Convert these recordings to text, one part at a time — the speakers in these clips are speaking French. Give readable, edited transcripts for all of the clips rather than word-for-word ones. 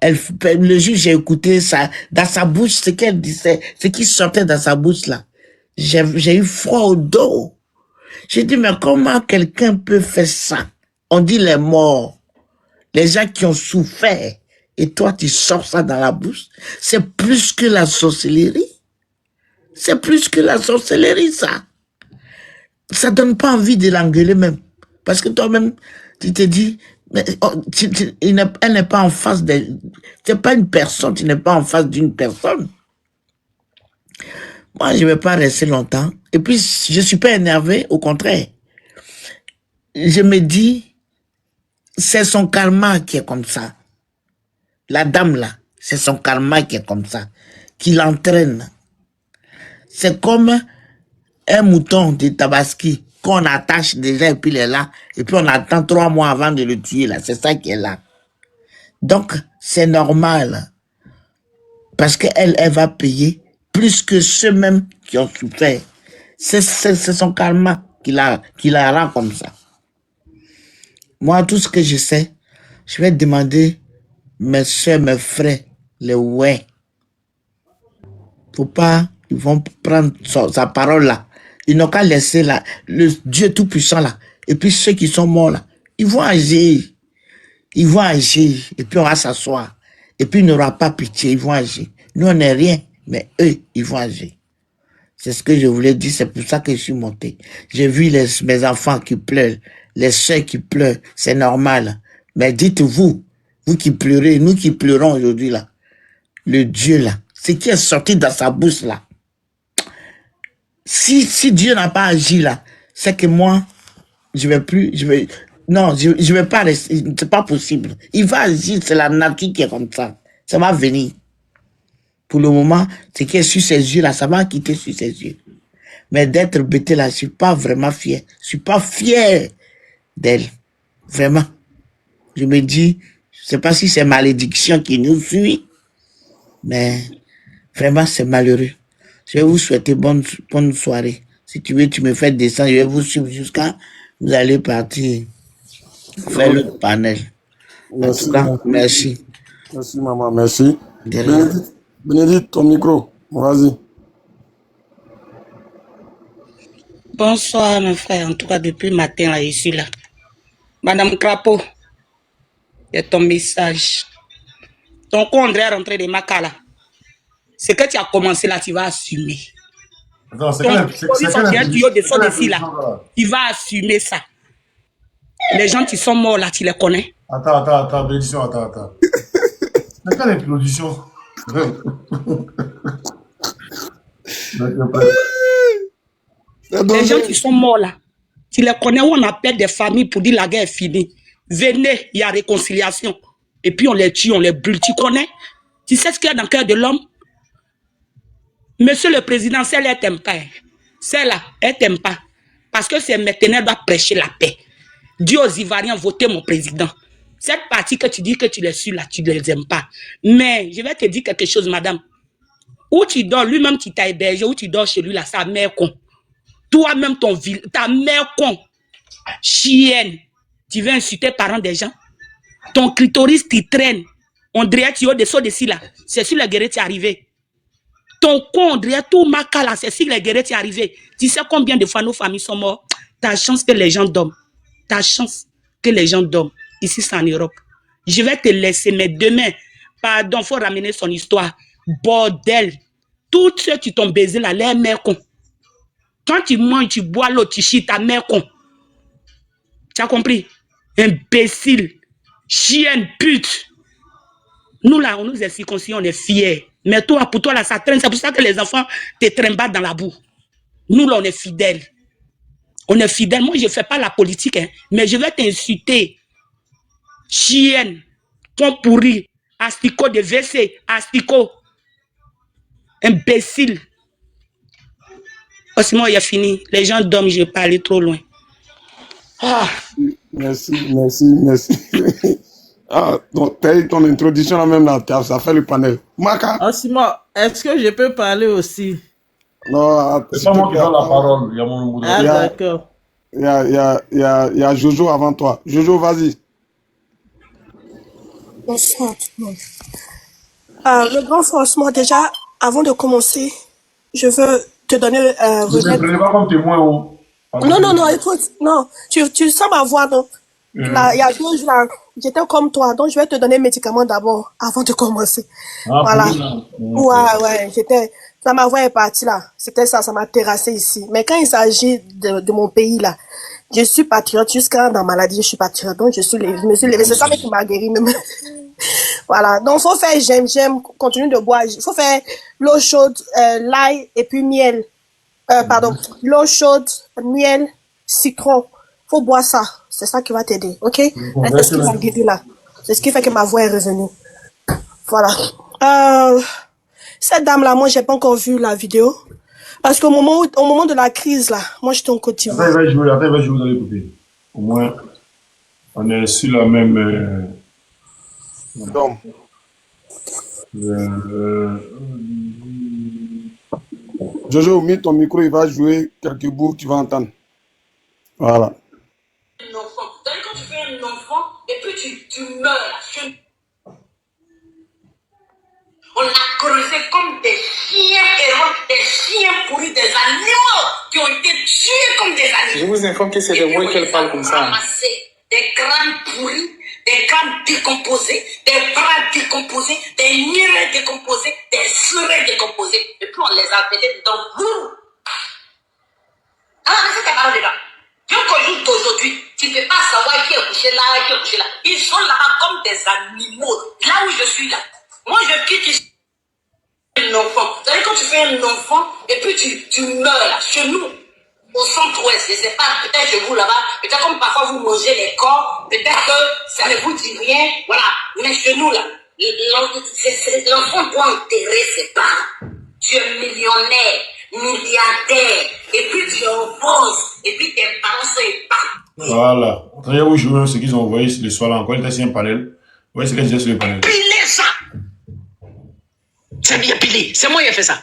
Le juge, j'ai écouté ça, dans sa bouche, ce qu'elle disait, ce qui sortait dans sa bouche là. J'ai eu froid au dos. J'ai dit, mais comment quelqu'un peut faire ça? On dit les morts, les gens qui ont souffert, et toi tu sors ça dans la bouche. C'est plus que la sorcellerie. C'est plus que la sorcellerie, ça. Ça donne pas envie de l'engueuler même. Parce que toi-même, tu te dis, mais, elle n'est pas en face de... C'est pas une personne, tu n'es pas en face d'une personne. Moi, je ne vais pas rester longtemps. Et puis, je ne suis pas énervé, au contraire. Je me dis, c'est son karma qui est comme ça. La dame là, c'est son karma qui est comme ça, qui l'entraîne. C'est comme un mouton de Tabaski qu'on attache déjà et puis il est là. Et puis on attend 3 mois avant de le tuer là. C'est ça qui est là. Donc, c'est normal. Parce qu'elle va payer plus que ceux-mêmes qui ont souffert. C'est son karma qui la rend comme ça. Moi, tout ce que je sais, je vais demander mes soeurs, mes frères, les ouais. Faut pas, ils vont prendre sa parole là. Ils n'ont qu'à laisser là, le Dieu Tout-Puissant là. Et puis ceux qui sont morts là, ils vont agir. Ils vont agir. Et puis on va s'asseoir. Et puis il n'aura pas pitié, ils vont agir. Nous, on n'est rien, mais eux, ils vont agir. C'est ce que je voulais dire, c'est pour ça que je suis monté. J'ai vu mes enfants qui pleurent, les soeurs qui pleurent, c'est normal. Mais dites-vous, vous qui pleurez, nous qui pleurons aujourd'hui là, le Dieu là, ce qui est sorti dans sa bouche là, si Dieu n'a pas agi là, c'est que moi, je vais pas rester, c'est pas possible. Il va agir, c'est la nature qui est comme ça. Ça va venir. Pour le moment, ce qui est sur ses yeux là, ça va quitter sur ses yeux. Mais d'être bêté là, je suis pas vraiment fier. Je suis pas fier d'elle. Vraiment. Je me dis, je sais pas si c'est malédiction qui nous suit, mais vraiment c'est malheureux. Je vais vous souhaiter bonne soirée. Si tu veux, tu me fais descendre, je vais vous suivre jusqu'à vous allez partir faire le panel. Merci, en tout cas, merci. Merci, maman, merci. Bénédicte, ton micro, vas-y. Bonsoir, mon frère. En tout cas, depuis le matin, là, ici, là. Madame Crapaud, il y a ton message. Ton con est rentré de Makala. Ce que tu as commencé là, tu vas assumer. Attends, c'est tu vas assumer ça. Les gens qui sont morts là, tu les connais. Attends, bénédiction, attends. C'est quelle explosion? Les gens qui sont morts là, tu les connais, où on appelle des familles pour dire la guerre est finie. Venez, il y a réconciliation. Et puis on les tue, on les brûle. Tu connais? Tu sais ce qu'il y a dans le cœur de l'homme? Monsieur le président, celle-là, elle t'aime pas. Celle-là, elle t'aime pas. Parce que c'est maintenant, elle doit prêcher la paix. Dis aux Ivoiriens, votez mon président. Cette partie que tu dis que tu les suis là, tu ne les aimes pas. Mais je vais te dire quelque chose, madame. Où tu dors, lui-même qui t'a hébergé, où tu dors chez lui là, sa mère con. Toi-même, ta mère con, chienne, tu veux insulter les parents des gens. Ton clitoris qui traîne, on dirait que tu es au-dessous de ci là. C'est sur la guerre qui est arrivé. Ton con, on dirait tout maca là, c'est sur la guerre qui est arrivé. Tu sais combien de fois nos familles sont mortes? T'as chance que les gens dorment. T'as chance que les gens dorment. Ici, c'est en Europe. Je vais te laisser, mais demain, pardon, il faut ramener son histoire. Bordel. Tous ceux qui t'ont baisé là, les mères con. Quand tu manges, tu bois l'eau, tu chies, ta mère con. Tu as compris? Imbécile. Chienne, pute. Nous là, on nous est circoncis, on est fiers. Mais toi, pour toi là, ça traîne. C'est pour ça que les enfants te trimballent dans la boue. Nous là, on est fidèles. On est fidèles. Moi, je ne fais pas la politique, hein, mais je vais t'insulter. Chienne, con pourri, asticot de WC, asticot. Imbécile. Sinon, il a fini. Les gens dorment, je ne vais pas aller trop loin. Ah. Merci. Ah, donc, ton introduction là même là, ça fait le panel. Maka. Simon, est-ce que je peux parler aussi? Non, c'est pas moi qui donne la parole. Il y a mon d'accord. Il y a Jojo avant toi. Jojo, vas-y. Bonsoir tout le monde. Le grand forcement, déjà, avant de commencer, je veux te donner Je ne remettre. prenais pas comme témoin. Oh. Non, écoute, non, tu sens ma voix, non? Là, il y a 2 jours, là, j'étais comme toi, donc je vais te donner les médicaments d'abord, avant de commencer. Ah, Voilà. pour lui, Ouais, j'étais, là, ma voix est partie, là. C'était ça m'a terrassé ici. Mais quand il s'agit de mon pays, là, je suis patriote, jusqu'à dans la maladie, je suis patriote, donc je me suis levée, c'est ça qui m'a guéri, même. Voilà, donc faut faire j'aime, continue de boire, il faut faire l'eau chaude, l'ail et puis miel. Pardon, l'eau chaude, miel, citron. Faut boire ça. C'est ça qui va t'aider, ok? C'est ce qui m'a guéri là. C'est ce qui fait que ma voix est revenue. Voilà. Cette dame-là, moi, j'ai pas encore vu la vidéo. Parce qu'au moment de la crise là, moi, j'étais en Côte d'Ivoire. Attends, il va jouer dans les poupées. Au moins, on est sur la même... Donc, Jojo, mets ton micro, il va jouer quelques bouts, tu vas entendre. Voilà. Un enfant. Quand tu fais un enfant et puis tu meurs. On a creusé comme des chiens errants, des chiens pourris, des animaux qui ont été tués comme des animaux. Je vous informe que c'est de moi qu'elle parle comme ça. Ramasser des crânes pourris, des crânes décomposés, des bras décomposés, des nyrées décomposés, des serrés décomposés. Et puis on les a enterrés dans vous. Alors, c'est tes parents dedans. Dieu qu'au jour d'aujourd'hui, tu ne peux pas savoir qui est couché là, qui est couché là. Ils sont là-bas comme des animaux. Là où je suis là. Moi, je quitte ici. Un enfant. Vous savez, quand tu fais un enfant, et puis tu meurs là, chez nous, au centre-ouest, je ne sais pas, peut-être chez vous là-bas, peut-être comme parfois vous mangez les corps, peut-être que ça ne vous dit rien, voilà. Mais chez nous là, l'enfant doit enterrer ses parents. Tu es millionnaire, milliardaire, et puis tu enfonces, et puis tes parents sont épargnés. Voilà. Attendez, vous jouez ce qu'ils ont envoyé le soir là encore. Il était sur un panel. Oui, c'est ce qu'il sur le panel. Pilez ça! C'est bien pilé. C'est moi qui ai fait ça.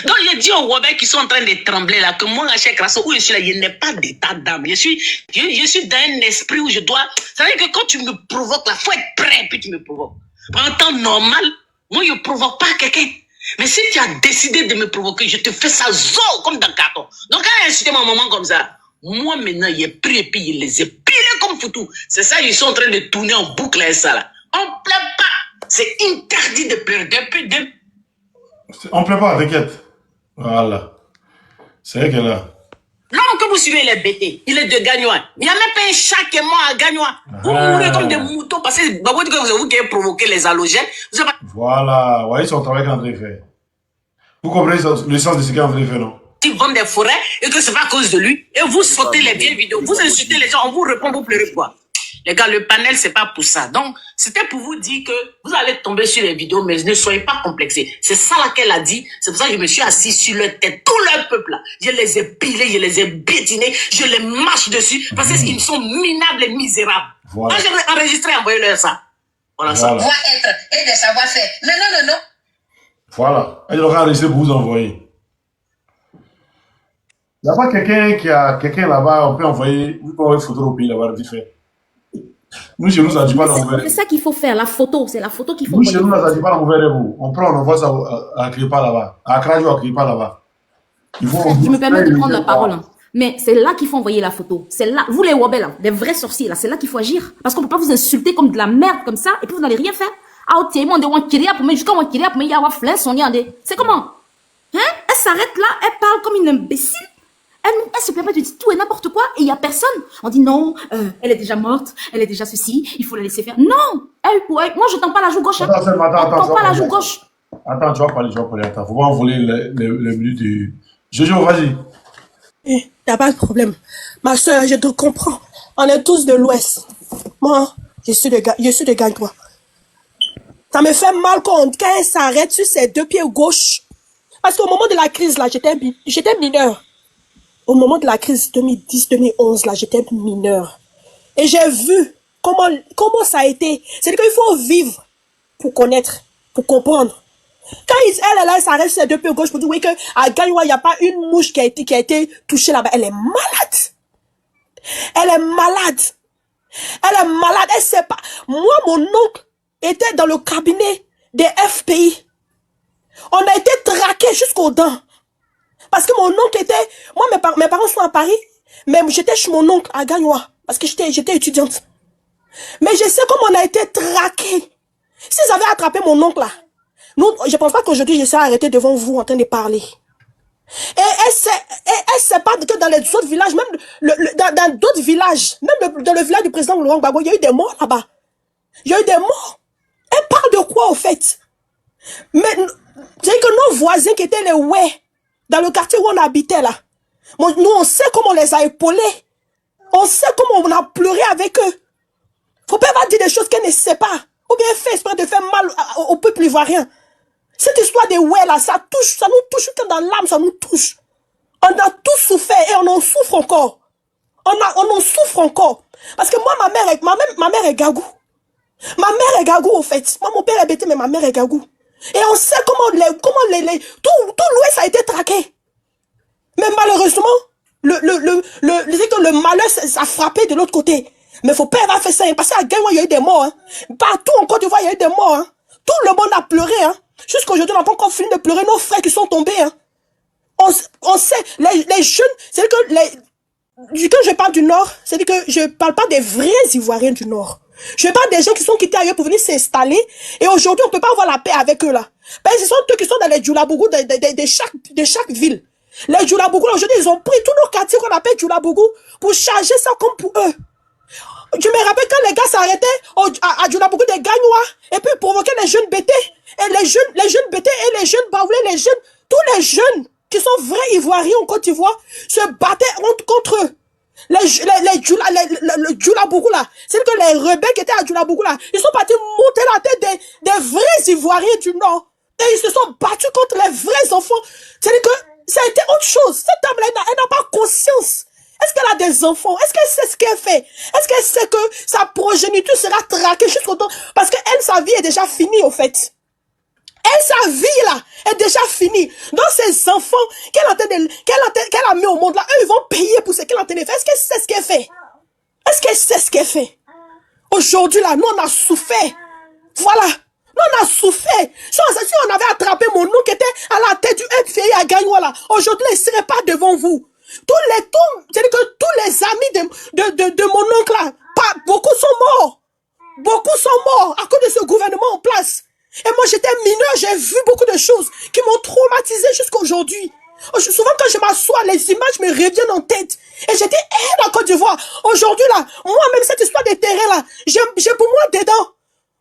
Donc, j'ai dit aux Robert qui sont en train de trembler là, que moi, Cheikh Rasso, où je suis là, il n'y a pas d'état d'âme. Je suis dans un esprit où je dois. Ça veut dire que quand tu me provoques là, il faut être prêt, puis tu me provoques. En temps normal, moi, je ne provoque pas quelqu'un. Mais si tu as décidé de me provoquer, je te fais ça zo comme dans le carton. Donc, quand il a insulté ma maman comme ça, moi, maintenant, il est pris et puis il les a pilés comme foutu. C'est ça, ils sont en train de tourner en boucle et ça là. On ne plaît pas. C'est interdit de pleurer depuis deux. On ne plaît pas, t'inquiète. Voilà. C'est vrai qu'elle a. L'homme que vous suivez, il est bêté. Il est de Gagnois. Il n'y a même pas un chat qui est mort à Gagnois. Vous mourrez comme des moutons parce que c'est vous qui avez provoqué les halogènes. Voilà. Ouais, ils sont en train de faire. Vous comprenez le sens de ce qu'ils ont fait, non? Ils vendent des forêts et que c'est pas à cause de lui. Et vous sautez les vieilles vidéos. Vous insultez les gens, on vous répond, vous pleurez quoi? Les gars, le panel, c'est pas pour ça. Donc, c'était pour vous dire que vous allez tomber sur les vidéos, mais ne soyez pas complexés. C'est ça là qu'elle a dit. C'est pour ça que je me suis assis sur leur tête. Tout leur peuple là. Je les ai pilés, je les ai bétinés, je les marche dessus parce qu'ils sont minables et misérables. Voilà. Moi, j'ai enregistré et envoyé leur ça. Voilà, ça. Doit être et des savoir-faire. Non. Voilà. Elle aura enregistré pour vous envoyer. Il n'y a pas quelqu'un là-bas, on peut envoyer une photo au pays là-bas, vite fait. Nous, chez nous, ça ne dit pas l'envers. C'est ça qu'il faut faire, la photo, c'est la photo qu'il faut envoyer. Nous, chez nous, ça ne dit pas l'envers, vous. On prend, on envoie ça à Kripa là-bas. À Kradio, à Kripa là-bas. Je me permets de prendre la parole. Hein. Mais c'est là qu'il faut envoyer la photo. C'est là, vous les Wabel, là, des vrais sorciers, là, c'est là qu'il faut agir. Parce qu'on ne peut pas vous insulter comme de la merde, comme ça, et puis vous n'allez rien faire. Ah, tiens, moi, on kiria pour moi, jusqu'à on kiria pour moi, il y a un flin, son yandé. C'est comment? Hein? Elle s'arrête là, elle parle comme une imbécile. Elle se permet de dire tout et n'importe quoi et il n'y a personne. On dit non, elle est déjà morte, elle est déjà ceci, il faut la laisser faire. Non, moi je tends pas la joue gauche. Hein. Attends, pas la joue gauche. Attends, tu vas parler. Attends, faut pas envoler les minutes. Jojo, vas-y. Il n'y a pas de problème. Ma soeur, je te comprends. On est tous de l'Ouest. Moi, je suis de Gagnois. Ça me fait mal quand elle s'arrête sur ses 2 pieds gauche. Parce qu'au moment de la crise, là, j'étais mineure. Au moment de la crise 2010-2011, là, j'étais mineure. Et j'ai vu comment ça a été. C'est-à-dire qu'il faut vivre pour connaître, pour comprendre. Quand elle s'arrête sur ses 2 pieds gauche pour dire oui, qu'à Gagnois, il n'y a pas une mouche qui a été touchée là-bas. Elle est malade. Elle est malade. Elle sait pas. Moi, mon oncle, était dans le cabinet des FPI. On a été traqués jusqu'aux dents. Parce que mon oncle était... Moi, mes parents sont à Paris, mais j'étais chez mon oncle à Gagnois, parce que j'étais étudiante. Mais je sais comment on a été traqués. S'ils avaient attrapé mon oncle là, je pense pas qu'aujourd'hui je serais arrêté devant vous en train de parler. Et elle sait pas que dans les autres villages, même dans d'autres villages, même dans le village du président Laurent Gbagbo, il y a eu des morts là-bas. Il y a eu des morts. Elle parle de quoi au fait? Mais c'est que nos voisins qui étaient les ouais, dans le quartier où on habitait là, nous on sait comment on les a épaulés. On sait comment on a pleuré avec eux. Faut pas dire des choses qu'elle ne sait pas. Ou bien fait exprès de faire mal au peuple ivoirien. Cette histoire de ouais là, ça nous touche dans l'âme, ça nous touche. On a tous souffert et on en souffre encore. On en souffre encore. Parce que moi, ma mère est Gagou. Ma mère est Gagou, au fait. Moi, mon père est bêté, mais ma mère est Gagou. Et on sait comment tout l'Ouest a été traqué. Mais malheureusement, le malheur ça frappé de l'autre côté. Mais faut pas avoir fait ça, parce qu'à Gagnoua, il y a eu des morts. Hein. Partout en Côte d'Ivoire, il y a eu des morts. Hein. Tout le monde a pleuré. Hein. Jusqu'aujourd'hui, on n'a pas encore fini de pleurer nos frères qui sont tombés. Hein. On sait, les jeunes, c'est que quand je parle du Nord, c'est que je parle pas des vrais Ivoiriens du Nord. Je parle des gens qui sont quittés ailleurs pour venir s'installer. Et aujourd'hui, on peut pas avoir la paix avec eux là. Ben, ce sont eux qui sont dans les Djoulabougou de chaque ville. Les Djoulabougou, aujourd'hui, ils ont pris tous nos quartiers qu'on appelle Djoulabougou pour charger ça comme pour eux. Je me rappelle quand les gars s'arrêtaient à Djoulabougou des Gagnois et puis provoquaient les jeunes bêtés. Et les jeunes bêtés et les jeunes baoulés, tous les jeunes qui sont vrais Ivoiriens en Côte d'Ivoire se battaient contre eux. Le Djoulabougou là, c'est que les rebelles qui étaient à Djoulabougou là, ils sont partis monter la tête des vrais Ivoiriens du Nord. Et ils se sont battus contre les vrais enfants. C'est-à-dire que ça a été autre chose. Cette dame-là, elle n'a pas conscience. Est-ce qu'elle a des enfants? Est-ce qu'elle sait ce qu'elle fait? Est-ce qu'elle sait que sa progéniture sera traquée jusqu'au temps? Parce que elle, sa vie est déjà finie, au fait. Elle, sa vie, là, est déjà finie. Donc, ces enfants qu'elle a mis au monde, là, eux, ils vont payer pour ce qu'elle a en train de faire. Est-ce qu'elle sait ce qu'elle fait? Est-ce qu'elle sait ce qu'elle fait? Aujourd'hui, là, nous, on a souffert. Voilà. Nous, on a souffert. Si on avait attrapé mon oncle qui était à la tête du FPI à Gagnoua, là, aujourd'hui, il ne serait pas devant vous. C'est-à-dire que tous les amis de mon oncle là, beaucoup sont morts. Beaucoup sont morts à cause de ce gouvernement en place. Et moi j'étais mineur, j'ai vu beaucoup de choses qui m'ont traumatisé jusqu'à aujourd'hui. Souvent quand je m'assois, les images me reviennent en tête. Et j'étais en Côte d'Ivoire. Aujourd'hui là, moi-même cette histoire des terrains là, j'ai pour moi dedans.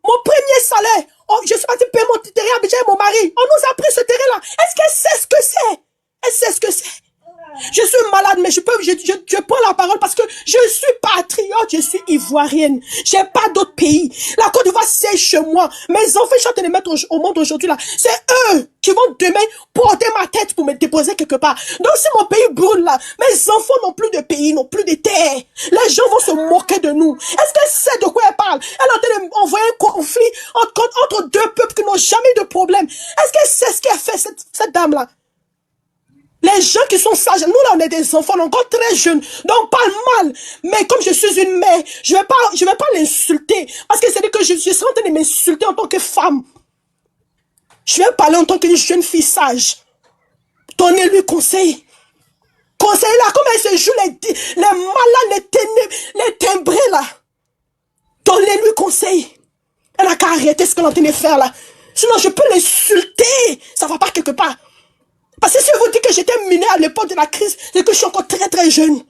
Mon premier salaire, je suis parti payer mon terrain à Abidjan et mon mari. On nous a pris ce terrain là. Est-ce qu'elle sait ce que c'est? Elle sait ce que c'est? Je suis malade, mais je prends la parole parce que je suis patriote, je suis ivoirienne. J'ai pas d'autre pays. La Côte d'Ivoire, c'est chez moi. Mes enfants, je suis en train de les mettre au monde aujourd'hui là. C'est eux qui vont demain porter ma tête pour me déposer quelque part. Donc si mon pays brûle là, mes enfants n'ont plus de pays, n'ont plus de terre. Les gens vont se moquer de nous. Est-ce qu'elle sait de quoi elle parle? Elle est en train d'envoyer un conflit entre deux peuples qui n'ont jamais eu de problème. Est-ce qu'elle sait ce qu'elle fait, cette dame là? Les gens qui sont sages, nous là on est des enfants, on est encore très jeunes, donc on parle mal. Mais comme je suis une mère, je vais pas l'insulter. Parce que c'est-à-dire que je suis en train de m'insulter en tant que femme. Je vais parler en tant qu'une jeune fille sage. Donnez-lui conseil. Conseil là, comme elle se joue les malades, les timbrés là. Donnez-lui conseil. Elle n'a qu'à arrêter ce qu'elle est en train de faire là. Sinon je peux l'insulter. Ça va pas quelque part. Parce que si je vous dis que j'étais minée à l'époque de la crise, c'est que je suis encore très très jeune.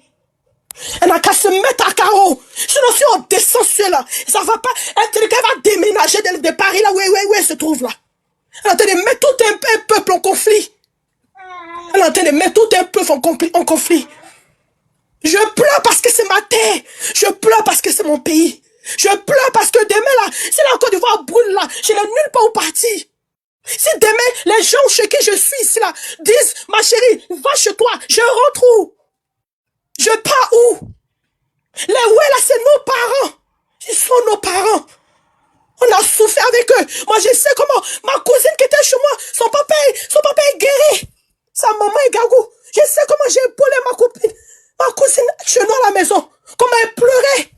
Elle n'a qu'à se mettre à carreau. Sinon si on descend sur là, ça va pas. Elle va déménager de Paris là où elle se trouve là. Elle est en train de mettre tout un peuple en conflit. Elle est en train de mettre tout un peuple en conflit. Je pleure parce que c'est ma terre. Je pleure parce que c'est mon pays. Je pleure parce que demain là, si la Côte d'Ivoire brûle là, je n'ai nulle part où partir. Si demain, les gens chez qui je suis ici là, disent, ma chérie, va chez toi, je rentre où? Je pars où? Les ouais là, c'est nos parents. Ils sont nos parents. On a souffert avec eux. Moi, je sais comment ma cousine qui était chez moi, son papa est guéri. Sa maman est Gagou. Je sais comment j'ai épaulé ma cousine chez nous à la maison. Comment elle pleurait.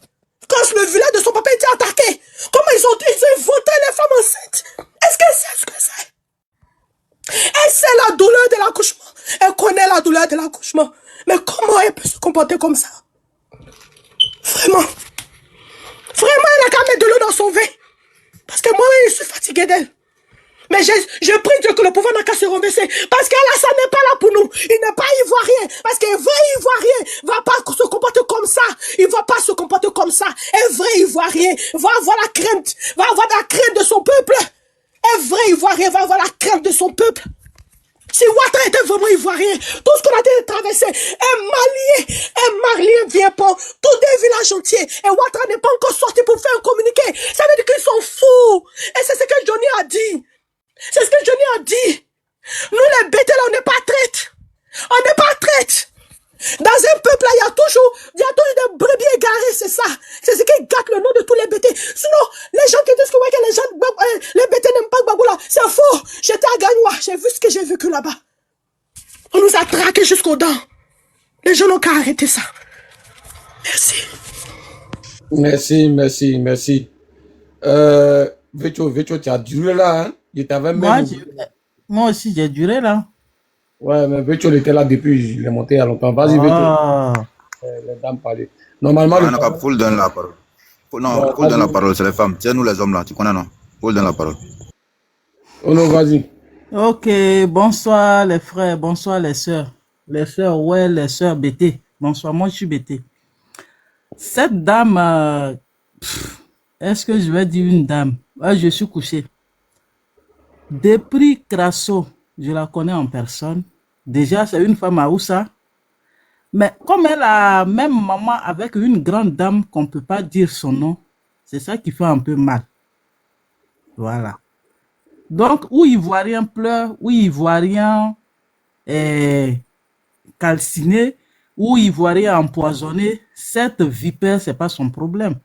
Quand le village de son papa était attaqué. Comment ils ont inventé les la douleur de l'accouchement. Mais comment elle peut se comporter comme ça? Vraiment. Vraiment, elle a qu'à mettre de l'eau dans son vin. Parce que moi, je suis fatiguée d'elle. Mais je prie Dieu que le pouvoir n'a qu'à se renverser. Parce qu'elle, ça n'est pas là pour nous. Il n'est pas ivoirien. Parce qu'un vrai ivoirien va pas se comporter comme ça. Il va pas se comporter comme ça. Un vrai ivoirien va avoir la crainte. Va avoir la crainte de son peuple. Un vrai ivoirien va avoir la crainte de son peuple. Si Ouattara était vraiment ivoirien, tout ce qu'on a dit de traverser, un Malien vient pas, tout des villages entiers, et Ouattara n'est pas encore sorti pour faire un communiqué. Ça veut dire qu'ils sont fous. Et c'est ce que Johnny a dit. C'est ce que Johnny a dit. Nous les bêtes là, on n'est pas traite. On n'est pas traite. Dans un peuple là, il y a toujours des brebis égarés, c'est ça. C'est ce qui gâte le nom de tous les bêtés. Sinon, les gens qui disent que, ouais, que les bêtés n'aiment pas Gbagboula, c'est faux. J'étais à Gagnoua, j'ai vu ce que j'ai vécu là-bas. On nous a traqués jusqu'aux dents. Les gens n'ont qu'à arrêter ça. Merci. Merci. Vécho, tu as duré là, hein? Il t'avait même... Moi aussi, j'ai duré là. Ouais, mais Vécho, il était là depuis, il est monté il y a longtemps. Vas-y, Vécho. Les dames parlent. Normalement, Paul donne la parole. Non, Paul donne la parole, c'est les femmes. C'est nous les hommes là, tu connais, non? Paul donne la parole. Oh non, vas-y. Ok, bonsoir les frères, bonsoir les sœurs. Les sœurs, ouais, les sœurs BT. Bonsoir, moi je suis BT. Cette dame, est-ce que je vais dire une dame? Je suis couché. Despris Crasso, je la connais en personne. Déjà, c'est une femme à Oussa. Mais comme elle a même maman avec une grande dame qu'on ne peut pas dire son nom, c'est ça qui fait un peu mal. Voilà. Donc, où Ivoirien pleure, où Ivoirien est calciné, où Ivoirien empoisonné, cette vipère, c'est pas son problème.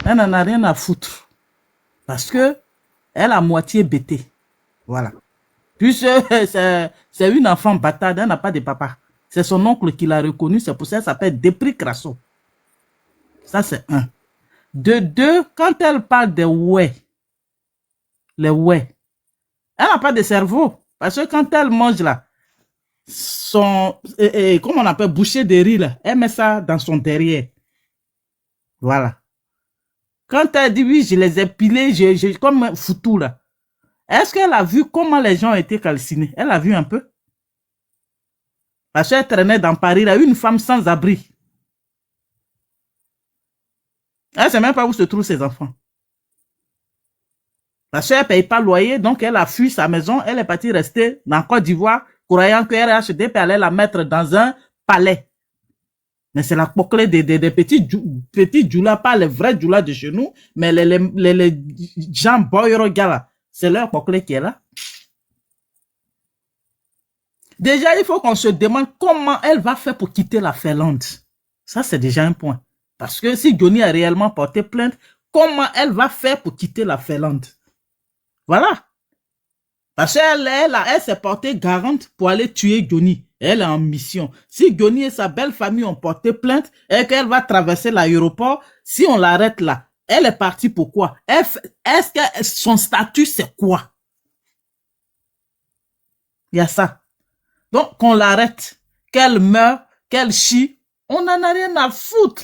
Elle n'en a rien à foutre. Parce que elle a moitié bêtée. Voilà. Puis c'est une enfant bâtarde, elle n'a pas de papa. C'est son oncle qui l'a reconnu, c'est pour ça qu'elle s'appelle Despris Crasso. Ça, c'est un. De deux, quand elle parle des ouais, les ouais, elle n'a pas de cerveau. Parce que quand elle mange là, comment on appelle, bouchée de riz là, elle met ça dans son derrière. Voilà. Quand elle dit oui, je les ai pilés, comme un foutu là. Est-ce qu'elle a vu comment les gens étaient calcinés? Elle a vu un peu? Parce qu'elle traînait dans Paris là, une femme sans abri. Elle ne sait même pas où se trouvent ses enfants. Parce qu'elle ne paye pas loyer, donc elle a fui sa maison, elle est partie rester dans Côte d'Ivoire, croyant que RHDP allait la mettre dans un palais. Mais c'est la poclée des petits djoulas, pas les vrais djoulas de chez nous, mais les gens boyro gala. C'est leur poclée qui est là. Déjà, il faut qu'on se demande comment elle va faire pour quitter la Finlande. Ça, c'est déjà un point. Parce que si Johnny a réellement porté plainte, comment elle va faire pour quitter la Finlande? Voilà. Parce qu'elle s'est portée garante pour aller tuer Johnny. Elle est en mission. Si Johnny et sa belle famille ont porté plainte et qu'elle va traverser l'aéroport, si on l'arrête là, elle est partie pour quoi? Est-ce que son statut, c'est quoi? Il y a ça. Donc, qu'on l'arrête, qu'elle meure, qu'elle chie, on n'en a rien à foutre.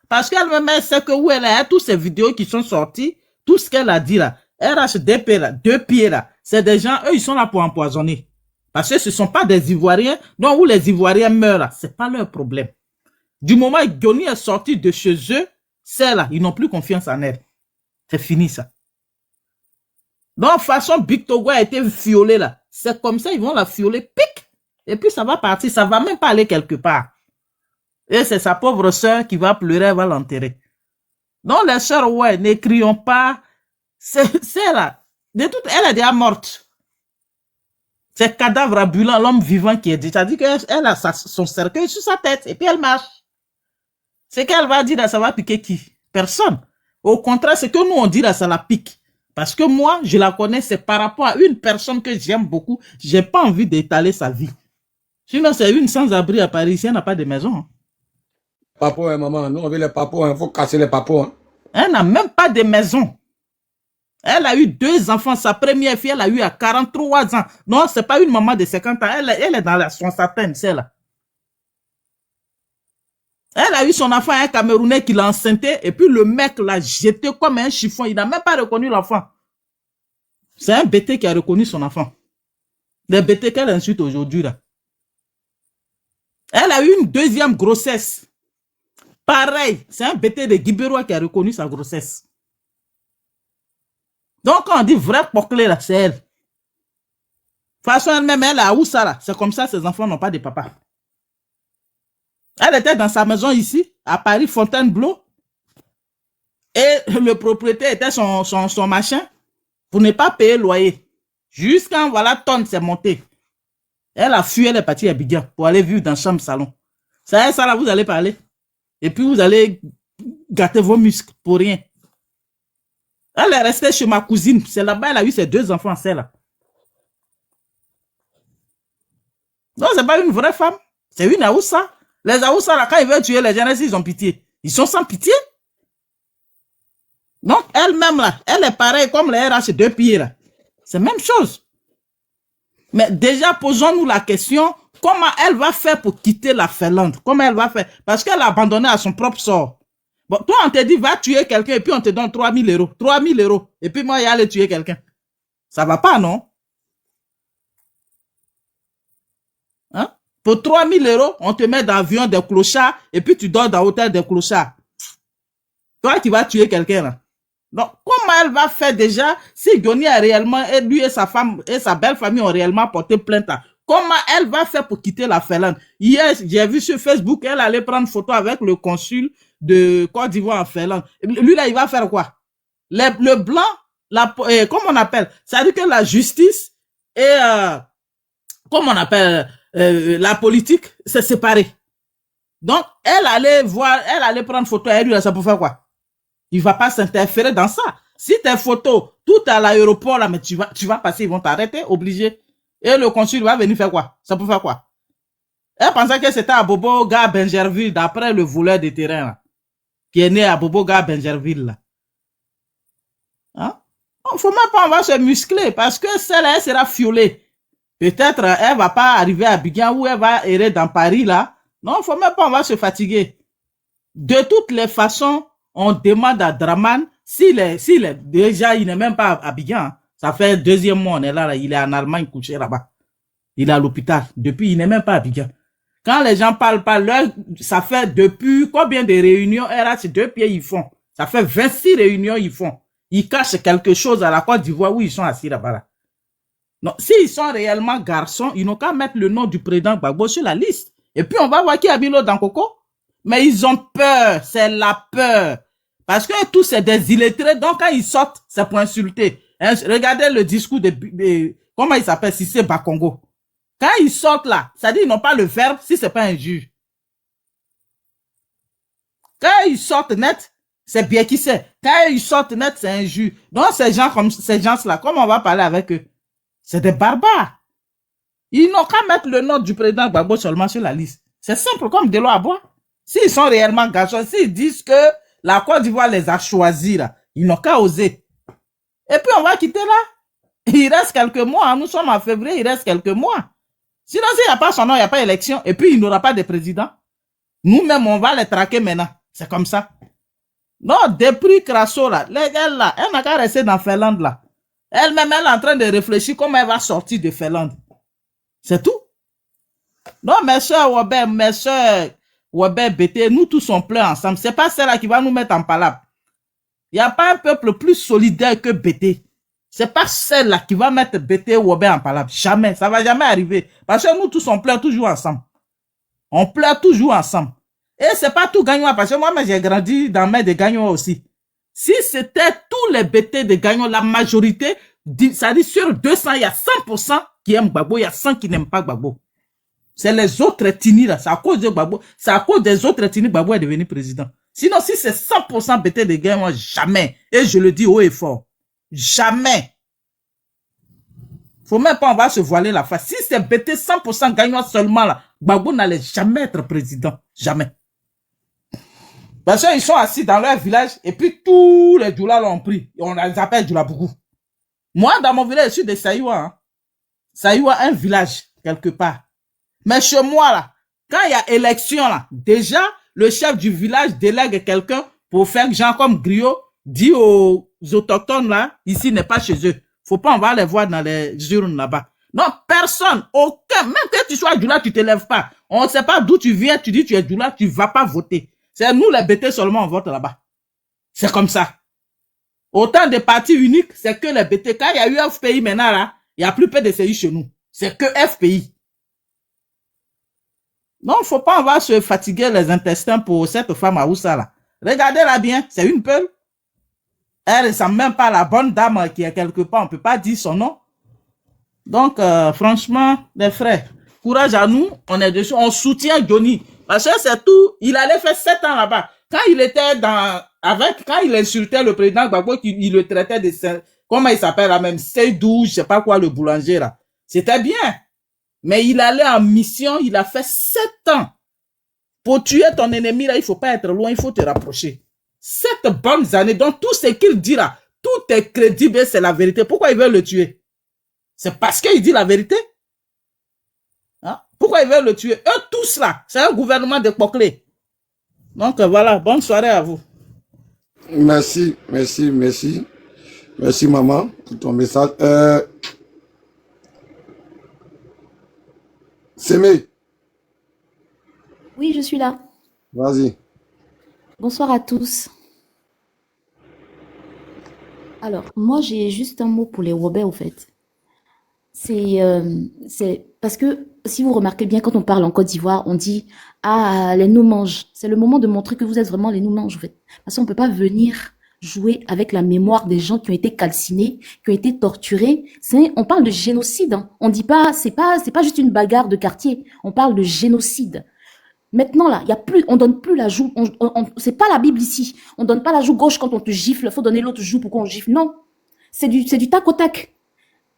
Parce qu'elle-même, elle sait que où elle est, toutes ces vidéos qui sont sorties, tout ce qu'elle a dit là, RHDP là, 2 pieds là, c'est des gens, eux, ils sont là pour empoisonner. Parce que ce ne sont pas des Ivoiriens, donc où les Ivoiriens meurent là, c'est pas leur problème. Du moment où Johnny est sorti de chez eux, c'est là, ils n'ont plus confiance en elle. C'est fini ça. Donc, façon Big Togo a été violée là, c'est comme ça, ils vont la violer, pic, et puis ça va partir, ça va même pas aller quelque part. Et c'est sa pauvre sœur qui va pleurer, elle va l'enterrer. Donc, les sœurs, ouais, ne crions pas, c'est là. De toute, elle est déjà morte. C'est cadavre ambulant, l'homme vivant qui est dit. C'est-à-dire qu'elle a son cercueil sur sa tête et puis elle marche. Ce qu'elle va dire là, ça va piquer qui? Personne. Au contraire, ce que nous on dit là, ça la pique. Parce que moi, je la connais, c'est par rapport à une personne que j'aime beaucoup. J'ai pas envie d'étaler sa vie. Sinon, c'est une sans-abri à Paris. Ici, elle n'a pas de maison. Hein. Papo, hein, maman. Nous, on veut les papos. Il faut casser les papos. Hein. Elle n'a même pas de maison. Elle a eu 2 enfants. Sa première fille, elle a eu à 43 ans. Non, c'est pas une maman de 50 ans. Elle est dans la soixantaine, celle-là. Elle a eu son enfant, un Camerounais qui l'a enceinté, et puis le mec l'a jeté comme un chiffon. Il n'a même pas reconnu l'enfant. C'est un bêté qui a reconnu son enfant. Les bêtés qu'elle insulte aujourd'hui, là. Elle a eu une 2e grossesse. Pareil, c'est un bêté de Guibérois qui a reconnu sa grossesse. Donc, quand on dit vrai poclé, là, c'est elle. De toute façon, elle-même, elle a où ça, là? C'est comme ça, ses enfants n'ont pas de papa. Elle était dans sa maison ici, à Paris, Fontainebleau. Et le propriétaire était son machin pour ne pas payer le loyer. Jusqu'à, voilà, tonne s'est montée. Elle a fui, elle est partie à Abidjan pour aller vivre dans la chambre salon. Ça, là, vous allez parler. Et puis, vous allez gâter vos muscles pour rien. Elle est restée chez ma cousine. C'est là-bas, elle a eu ses 2 enfants, celle-là. Non, c'est pas une vraie femme. C'est une Aoussa. Les Aoussa, là, quand ils veulent tuer les gens, ils ont pitié. Ils sont sans pitié. Donc, elle-même, là, elle est pareille comme les RH 2 pieds, là. C'est la même chose. Mais déjà, posons-nous la question, comment elle va faire pour quitter la Finlande? Comment elle va faire? Parce qu'elle a abandonné à son propre sort. Bon, toi, on te dit, va tuer quelqu'un, et puis on te donne 3 000 euros. 3 000 euros. Et puis moi, il y a aller tuer quelqu'un. Ça va pas, non? Hein? Pour 3 000 euros, on te met dans l'avion des clochards, et puis tu dors dans l'hôtel des clochards. Toi qui vas tuer quelqu'un, là. Donc, comment elle va faire déjà si Johnny a réellement, et lui et sa femme et sa belle famille ont réellement porté plainte? Comment elle va faire pour quitter la Finlande? Hier, j'ai vu sur Facebook, elle allait prendre photo avec le consul de Côte d'Ivoire en Finlande. Lui, là, il va faire quoi? Le blanc, comment on appelle? Ça veut dire que la justice et, comment on appelle, la politique, c'est séparé. Donc, elle allait prendre photo avec lui, là, ça pour faire quoi? Il va pas s'interférer dans ça. Si tes photos, tout à l'aéroport, là, mais tu vas passer, ils vont t'arrêter, obligé. Et le consul va venir faire quoi? Ça peut faire quoi? Elle pensait que c'était à Bobo Gare Benjerville, d'après le voleur de terrain, là, qui est né à Bobo Gare Benjerville, là. Hein? Il faut même pas, on va se muscler, parce que celle-là, elle sera fiolée. Peut-être, elle va pas arriver à Abidjan, ou elle va errer dans Paris, là. Non, il faut même pas, on va se fatiguer. De toutes les façons, on demande à Draman, déjà, il n'est même pas à Abidjan, hein. Ça fait 2e mois, on est là, il est en Allemagne couché là-bas. Il est à l'hôpital. Depuis, il n'est même pas à Abidjan. Quand les gens parlent, ça fait depuis combien de réunions RH 2 pieds ils font? Ça fait 26 réunions ils font. Ils cachent quelque chose à la Côte d'Ivoire où ils sont assis là-bas. Là. Non, s'ils sont réellement garçons, ils n'ont qu'à mettre le nom du président Gbagbo sur la liste. Et puis on va voir qui a mis l'eau dans Coco. Mais ils ont peur, c'est la peur. Parce que tous c'est des illettrés, donc quand ils sortent, c'est pour insulter. Regardez le discours de comment il s'appelle, Cissé Bakongo. Quand ils sortent là, ça dit ils n'ont pas le verbe si c'est pas un juge. Quand ils sortent net, c'est bien qui c'est. Quand ils sortent net, c'est un juge. Donc ces gens-là, comment on va parler avec eux? C'est des barbares. Ils n'ont qu'à mettre le nom du président Gbagbo seulement sur la liste. C'est simple comme de l'eau à boire. S'ils sont réellement garçons, s'ils disent que la Côte d'Ivoire les a choisis là, ils n'ont qu'à oser. Et puis on va quitter là. Il reste quelques mois. Nous sommes en février, il reste quelques mois. Sinon, s'il n'y a pas son nom, il n'y a pas d'élection. Et puis il n'aura pas de président. Nous-mêmes, on va les traquer maintenant. C'est comme ça. Non, depuis Crasso là, les gars là, elle n'a qu'à rester dans Finlande là. Elle-même, elle est en train de réfléchir comment elle va sortir de Finlande. C'est tout. Non, mes soeurs Wabé, BT, nous tous on pleure ensemble. C'est pas celle-là qui va nous mettre en palabre. Il n'y a pas un peuple plus solidaire que BT. C'est pas celle-là qui va mettre BT ou Wabé en palabre. Jamais. Ça va jamais arriver. Parce que nous tous on pleure toujours ensemble. On pleure toujours ensemble. Et c'est pas tout gagnant. Parce que moi, j'ai grandi dans mes de gagnants aussi. Si c'était tous les BT de gagnants, la majorité, ça dit sur 200, il y a 100% qui aiment Gbagbo, il y a 100 qui n'aiment pas Gbagbo. C'est les autres ethnies là, c'est à cause de Gbagbo, c'est à cause des autres ethnies que Gbagbo est devenu président. Sinon, si c'est 100% BT de gagnants, jamais. Et je le dis haut et fort. Jamais. Faut même pas, on va se voiler la face. Si c'est BT 100% gagnant seulement là, Gbagbo n'allait jamais être président. Jamais. Parce qu'ils sont assis dans leur village et puis tous les Djoula l'ont pris. On les appelle Djoulabougou. Moi, dans mon village, je suis de Saïwa. Hein. Saïwa, un village, quelque part. Mais chez moi, là, quand il y a élection, là, déjà, le chef du village délègue quelqu'un pour faire genre comme griot, dit aux autochtones, là, ici n'est pas chez eux. Faut pas, on va les voir dans les urnes là-bas. Non, personne, aucun, même que tu sois Djoula, tu te lèves pas. On ne sait pas d'où tu viens, tu dis tu es Djoula, tu vas pas voter. C'est nous les BT seulement, on vote là-bas. C'est comme ça. Autant de partis uniques, c'est que les BT. Quand il y a eu FPI maintenant, là, il n'y a plus PDCI chez nous. C'est que FPI. Non, faut pas, on va se fatiguer les intestins pour cette femme à Oussa, là. Regardez-la bien, c'est une peule. Elle ne ressemble même pas à la bonne dame qui est quelque part, on peut pas dire son nom. Donc, franchement, les frères, courage à nous, on est dessus, on soutient Johnny. Parce que c'est tout, il allait faire 7 ans là-bas. Quand il était quand il insultait le président Gbagbo, il le traitait de, comment il s'appelle là même, Seydou, je sais pas quoi, le boulanger là. C'était bien. Mais il allait en mission, il a fait 7 ans. Pour tuer ton ennemi là, il faut pas être loin, il faut te rapprocher. 7 bonnes années, donc tout ce qu'il dit là, tout est crédible et c'est la vérité. Pourquoi ils veulent le tuer? C'est parce qu'il dit la vérité. Hein? Pourquoi ils veulent le tuer? Eux tous là, c'est un gouvernement de Poclé. Donc voilà, bonne soirée à vous. Merci, merci, merci. Merci maman pour ton message. Sémé. Oui, je suis là. Vas-y. Bonsoir à tous. Alors, moi, j'ai juste un mot pour les Wobais, au fait. C'est parce que, si vous remarquez bien, quand on parle en Côte d'Ivoire, on dit « Ah, les nous-manges ». C'est le moment de montrer que vous êtes vraiment les nous-manges, en fait. Parce qu'on ne peut pas venir jouer avec la mémoire des gens qui ont été calcinés, qui ont été torturés. On parle de génocide. Hein. On dit pas, c'est pas juste une bagarre de quartier. On parle de génocide. Maintenant, là, on donne plus la joue. C'est pas la Bible ici. On donne pas la joue gauche quand on te gifle. Faut donner l'autre joue pour qu'on gifle. Non. C'est du tac au tac.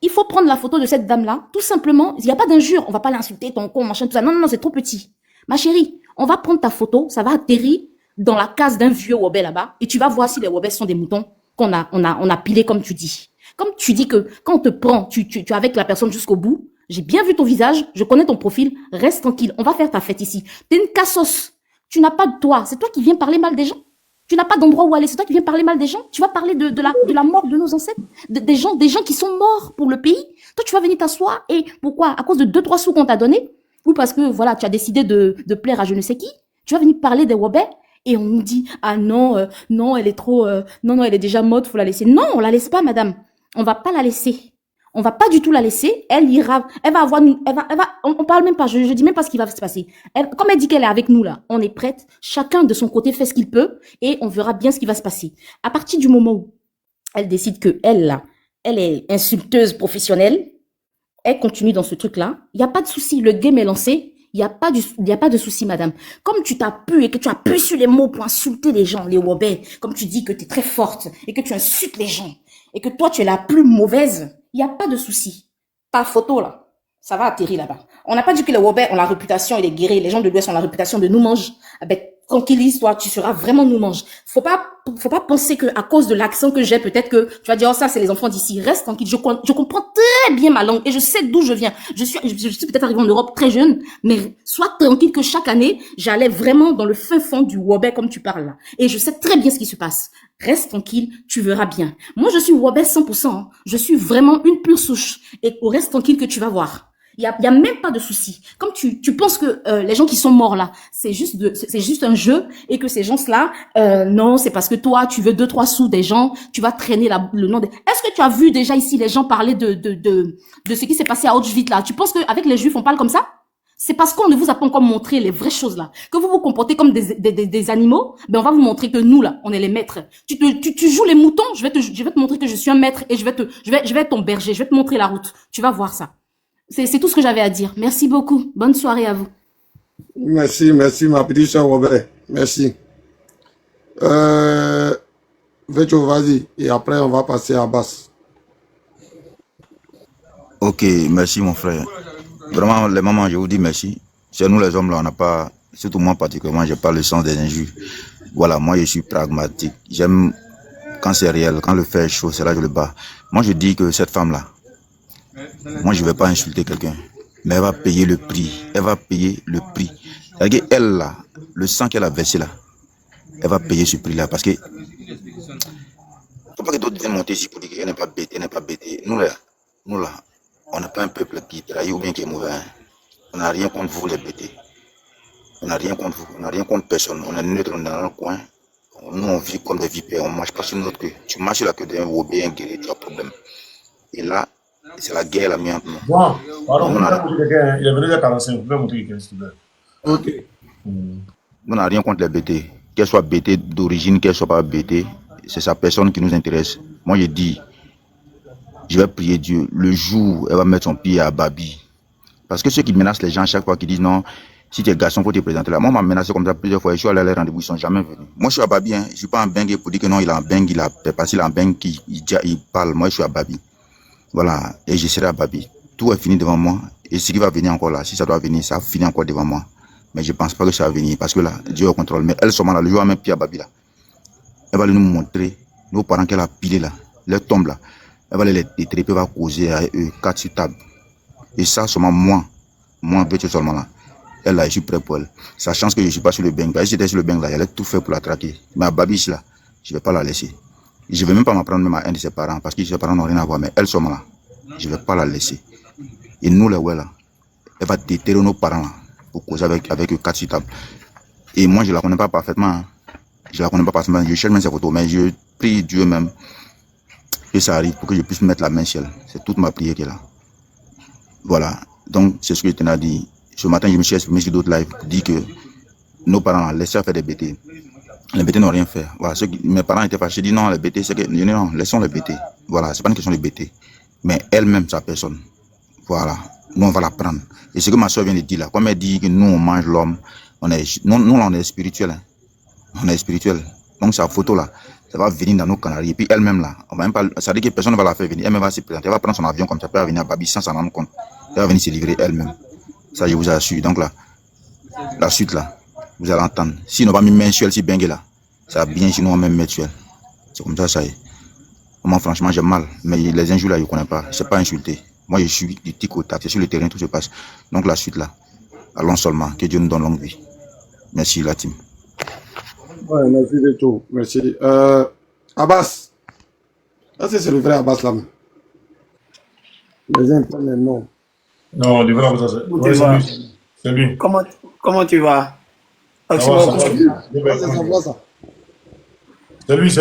Il faut prendre la photo de cette dame-là. Tout simplement. Il n'y a pas d'injure. On va pas l'insulter, ton con, machin, tout ça. Non, non, non, c'est trop petit. Ma chérie, on va prendre ta photo. Ça va atterrir dans la case d'un vieux Wobé là-bas. Et tu vas voir si les Wobés sont des moutons qu'on a pilés comme tu dis. Comme tu dis que quand on te prend, tu es avec la personne jusqu'au bout. J'ai bien vu ton visage, je connais ton profil, reste tranquille, on va faire ta fête ici. T'es une cassos, tu n'as pas de toit, c'est toi qui viens parler mal des gens. Tu n'as pas d'endroit où aller, c'est toi qui viens parler mal des gens. Tu vas parler de la mort de nos ancêtres, des gens qui sont morts pour le pays. Toi, tu vas venir t'asseoir et pourquoi? À cause de 2-3 sous qu'on t'a donné? Ou parce que voilà, tu as décidé de plaire à je ne sais qui? Tu vas venir parler des Wobais et on nous dit ah non, non, elle est trop, non, elle est déjà morte, faut la laisser. Non, on la laisse pas, madame. On va pas la laisser. On va pas du tout la laisser. Elle ira, elle va avoir, on parle même pas, je dis même pas ce qui va se passer. Comme elle dit qu'elle est avec nous là, on est prête. Chacun de son côté fait ce qu'il peut et on verra bien ce qui va se passer. À partir du moment où elle décide que elle là, elle est insulteuse professionnelle, elle continue dans ce truc là. Il y a pas de souci, le game est lancé. Il y a pas de souci, madame. Comme tu t'as pu et que tu as pu sur les mots pour insulter les gens, les Wobais, comme tu dis que tu es très forte et que tu insultes les gens et que toi tu es la plus mauvaise. Il n'y a pas de souci. Ta photo, là, ça va atterrir là-bas. On n'a pas dit que les Wobais ont la réputation, et les guéris, les gens de l'Ouest ont la réputation de nous mange. Ah ben, tranquillise-toi, tu seras vraiment nous mange. Faut pas penser que à cause de l'accent que j'ai, peut-être que tu vas dire, oh, ça, c'est les enfants d'ici. Reste tranquille. Je comprends très bien ma langue et je sais d'où je viens. Je suis peut-être arrivée en Europe très jeune, mais sois tranquille que chaque année, j'allais vraiment dans le fin fond du Wobais comme tu parles là. Et je sais très bien ce qui se passe. Reste tranquille, tu verras bien. Moi, je suis Wobais 100%. Hein. Je suis vraiment une pure souche. Et reste tranquille que tu vas voir. Il y a même pas de souci. Comme tu penses que les gens qui sont morts là, c'est juste un jeu et que ces gens-là, non, c'est parce que toi, tu veux 2-3 sous des gens, tu vas traîner le nom des... Est-ce que tu as vu déjà ici les gens parler de ce qui s'est passé à Auschwitz là? Tu penses qu'avec les Juifs, on parle comme ça? C'est parce qu'on ne vous a pas encore montré les vraies choses là. Que vous vous comportez comme des animaux, ben on va vous montrer que nous là, on est les maîtres. Tu joues les moutons, je vais te montrer que je suis un maître et je vais être ton berger, je vais te montrer la route. Tu vas voir ça. C'est tout ce que j'avais à dire. Merci beaucoup. Bonne soirée à vous. Merci, ma petite soeur Robert. Merci. Vecho, vas-y. Et après, on va passer à Basse. Ok, merci mon frère. Vraiment, les mamans, je vous dis merci. Chez nous, les hommes, là, on n'a pas, surtout moi particulièrement, j'ai pas le sens des injures. Voilà, moi je suis pragmatique. J'aime quand c'est réel, quand le fait est chaud, c'est là que je le bats. Moi je dis que cette femme-là, moi je ne vais pas insulter quelqu'un, mais elle va payer le prix. Elle va payer le prix. C'est-à-dire qu'elle là, le sang qu'elle a versé là, elle va payer ce prix-là parce que faut pas que d'autres viennent monter ici pour dire qu'elle n'est pas bête, elle n'est pas bête. Nous là, on n'a pas un peuple qui trahit ou bien qui est mauvais. Hein. On n'a rien contre vous les bêtés. On n'a rien contre vous, on n'a rien contre personne. On est neutre, on est dans le coin. Nous on vit comme des vipères, on ne marche pas sur notre queue. Tu marches sur la queue d'un robé, un guerrier, tu as problème. Et là, c'est la guerre la mienne. Bon, pardon, vous pouvez montrer quelqu'un, il est venu à 45, vous pouvez montrer quelqu'un s'il vous plaît. Ok. On n'a rien contre les bêtés. Qu'elle soit bêtée d'origine, qu'elle soit pas bêtée, c'est sa personne qui nous intéresse. Moi, je dis, je vais prier Dieu. Le jour où elle va mettre son pied à Babi. Parce que ceux qui menacent les gens à chaque fois, qui disent non, si tu es garçon, il faut te présenter là. Moi, on m'a menacé comme ça plusieurs fois. Je suis allé à les rendez-vous, ils ne sont jamais venus. Moi, je suis à Babi. Hein. Je ne suis pas en bengue pour dire que non, il a un bengue, il a passé en bengue, il parle. Moi, je suis à Babi. Voilà. Et je serai à Babi. Tout est fini devant moi. Et ce qui va venir encore là, si ça doit venir, ça finit encore devant moi. Mais je ne pense pas que ça va venir. Parce que là, Dieu est au contrôle. Mais elle, seulement là, le jour où elle met pied à Babi là, elle va aller nous montrer nos parents qu'elle a pilés là, leur tombe là. Elle va les traiter, elle va causer avec eux, 4 sur table. Et ça, seulement moi, petit seulement là. Elle là, je suis prêt pour elle. Sachant que je ne suis pas sur le bang. Si j'étais sur le bang là, elle a tout fait pour la traquer. Mais à Babi là, je ne vais pas la laisser. Je ne vais même pas m'apprendre même à un de ses parents, parce que ses parents n'ont rien à voir. Mais elle seulement là, je ne vais pas la laisser. Et nous, les ouais là, elle va déterrer nos parents là, pour causer avec eux 4 sur table. Et moi, je ne la connais pas parfaitement. Hein. Je ne la connais pas parfaitement. Je cherche même ses photos, mais je prie Dieu même que ça arrive pour que je puisse mettre la main sur elle. C'est toute ma prière qui est là. Voilà. Donc, c'est ce que je tenais à dire. Ce matin, je me suis exprimé sur d'autres lives pour dire que nos parents, laissez faire des bêtises. Les bêtises n'ont rien fait. Voilà. Mes parents étaient fâchés. J'ai dit non, les bêtises, c'est que non, laissons les bêtises. Voilà. C'est pas une question de bêtises. Mais elle-même, sa personne. Voilà. Nous, on va la prendre. Et ce que ma soeur vient de dire là, comme elle dit que nous, on mange l'homme, nous, là, on est spirituel. Hein. On est spirituel. Donc, sa photo là, ça va venir dans nos Canaries. Et puis elle-même là, on va même pas, ça veut dire que personne ne va la faire venir. Elle-même va se présenter. Elle va prendre son avion comme ça, elle va venir à Babi sans s'en rendre compte. Elle va venir se livrer elle-même. Ça, je vous assure. Donc là, la suite là, vous allez entendre. Si on va même sur elle, si bengue là, ça va bien, sinon on va même mettre sur elle. C'est comme ça, ça y est. Moi, franchement, j'ai mal. Mais les injures là, je ne connais pas. Je ne sais pas insulter. Moi, je suis du tic au tac. C'est sur le terrain, tout se passe. Donc la suite là, allons seulement. Que Dieu nous donne longue vie. Merci, la team. Ouais, merci de tout. Merci. Abbas. Est-ce que c'est le vrai Abbas là? Les uns prennent les noms. Non, le vrai Abbas, c'est lui. Comment tu vas? C'est lui.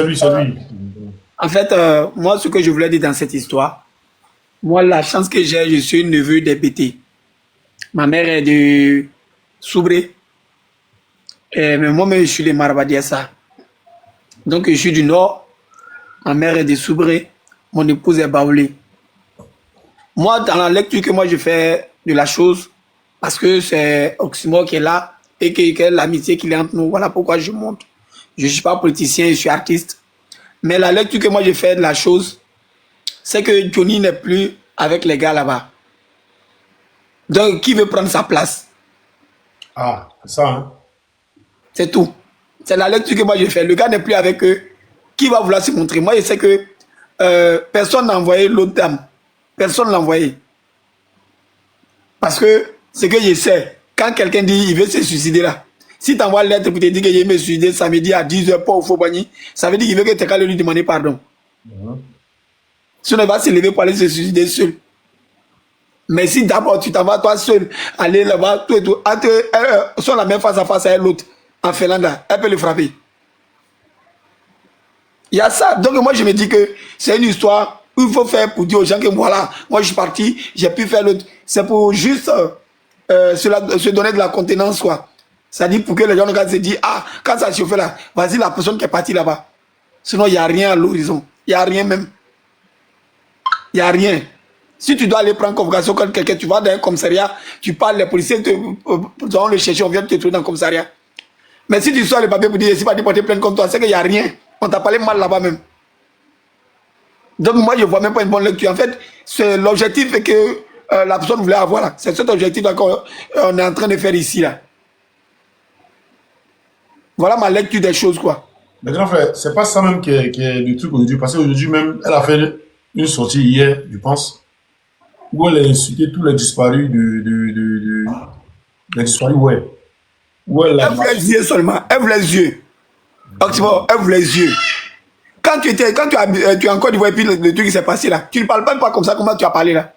En fait, moi, ce que je voulais dire dans cette histoire, moi, la chance que j'ai, je suis neveu des BT. Ma mère est de Soubré. Mais moi-même, je suis de Marabadiassa. Donc, je suis du Nord. Ma mère est de Soubré. Mon épouse est Baoulé. Moi, dans la lecture que moi je fais de la chose, parce que c'est Oxymore qui est là et que l'amitié qu'il est entre nous, voilà pourquoi je monte. Je ne suis pas politicien, je suis artiste. Mais la lecture que moi je fais de la chose, c'est que Johnny n'est plus avec les gars là-bas. Donc, qui veut prendre sa place? Ah, c'est ça, hein? C'est tout. C'est la lecture que moi je fais. Le gars n'est plus avec eux. Qui va vouloir se montrer? Moi, je sais que personne n'a envoyé l'autre dame. Personne ne l'a envoyé. Parce que ce que je sais, quand quelqu'un dit qu'il veut se suicider là, si tu envoies une lettre pour te dire que je vais me suicider samedi à 10h pas au Fobani, ça veut dire qu'il veut que tu aies lui demander pardon. Sinon, il va se lever pour aller se suicider seul. Mais si d'abord tu t'en vas toi seul, aller là-bas, tout et tout, sur la même face à face avec l'autre, en Finlande, elle peut le frapper. Il y a ça. Donc moi je me dis que c'est une histoire où il faut faire pour dire aux gens que voilà, moi je suis parti, j'ai pu faire l'autre. C'est pour juste se donner de la contenance, quoi. C'est-à-dire pour que les gens se disent, ah, quand ça chauffe là, vas-y la personne qui est partie là-bas. Sinon il n'y a rien à l'horizon. Il n'y a rien même. Il n'y a rien. Si tu dois aller prendre convocation quand quelqu'un, tu vas dans un commissariat, tu parles, les policiers vont le chercher, on vient te trouver dans le commissariat. Mais si tu sors les papiers pour dire, si pas porter plainte comme toi, c'est qu'il n'y a rien. On t'a parlé mal là-bas même. Donc moi, je ne vois même pas une bonne lecture. En fait, c'est l'objectif que la personne voulait avoir là. C'est cet objectif-là qu'on est en train de faire ici, là. Voilà ma lecture des choses, quoi. Mais grand frère, c'est pas ça même qui est le truc aujourd'hui. Parce qu'aujourd'hui même, elle a fait une sortie hier, je pense, où elle a insulté tous les disparus les disparus, ouais. Où elle a... Elle voulait les yeux seulement. Elle voulait les yeux. Oxymore, elle voulait les yeux. Quand tu es encore d'Ivoire et puis le truc qui s'est passé là, tu ne parles même pas comme ça, comment tu as parlé là.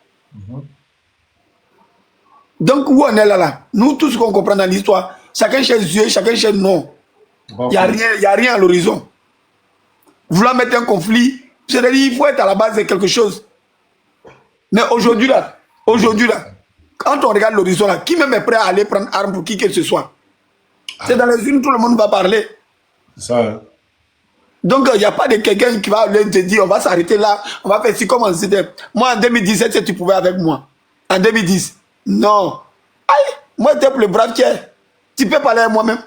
Donc, où on est là? Nous, tout ce qu'on comprend dans l'histoire, chacun chez Dieu, chacun chez non. Il n'y a rien à l'horizon. Vouloir mettre un conflit, c'est-à-dire il faut être à la base de quelque chose. Mais aujourd'hui là, quand on regarde l'horizon là, qui même est prêt à aller prendre arme pour qui que ce soit? C'est dans les unes, tout le monde va parler. C'est ça, hein. Donc, il n'y a pas de quelqu'un qui va te dire, on va s'arrêter là, on va faire ci comme c'était. Moi, en 2017, si tu pouvais avec moi, en 2010, non. Aïe, moi, j'étais pour le brave tiers. Tu peux parler à moi-même.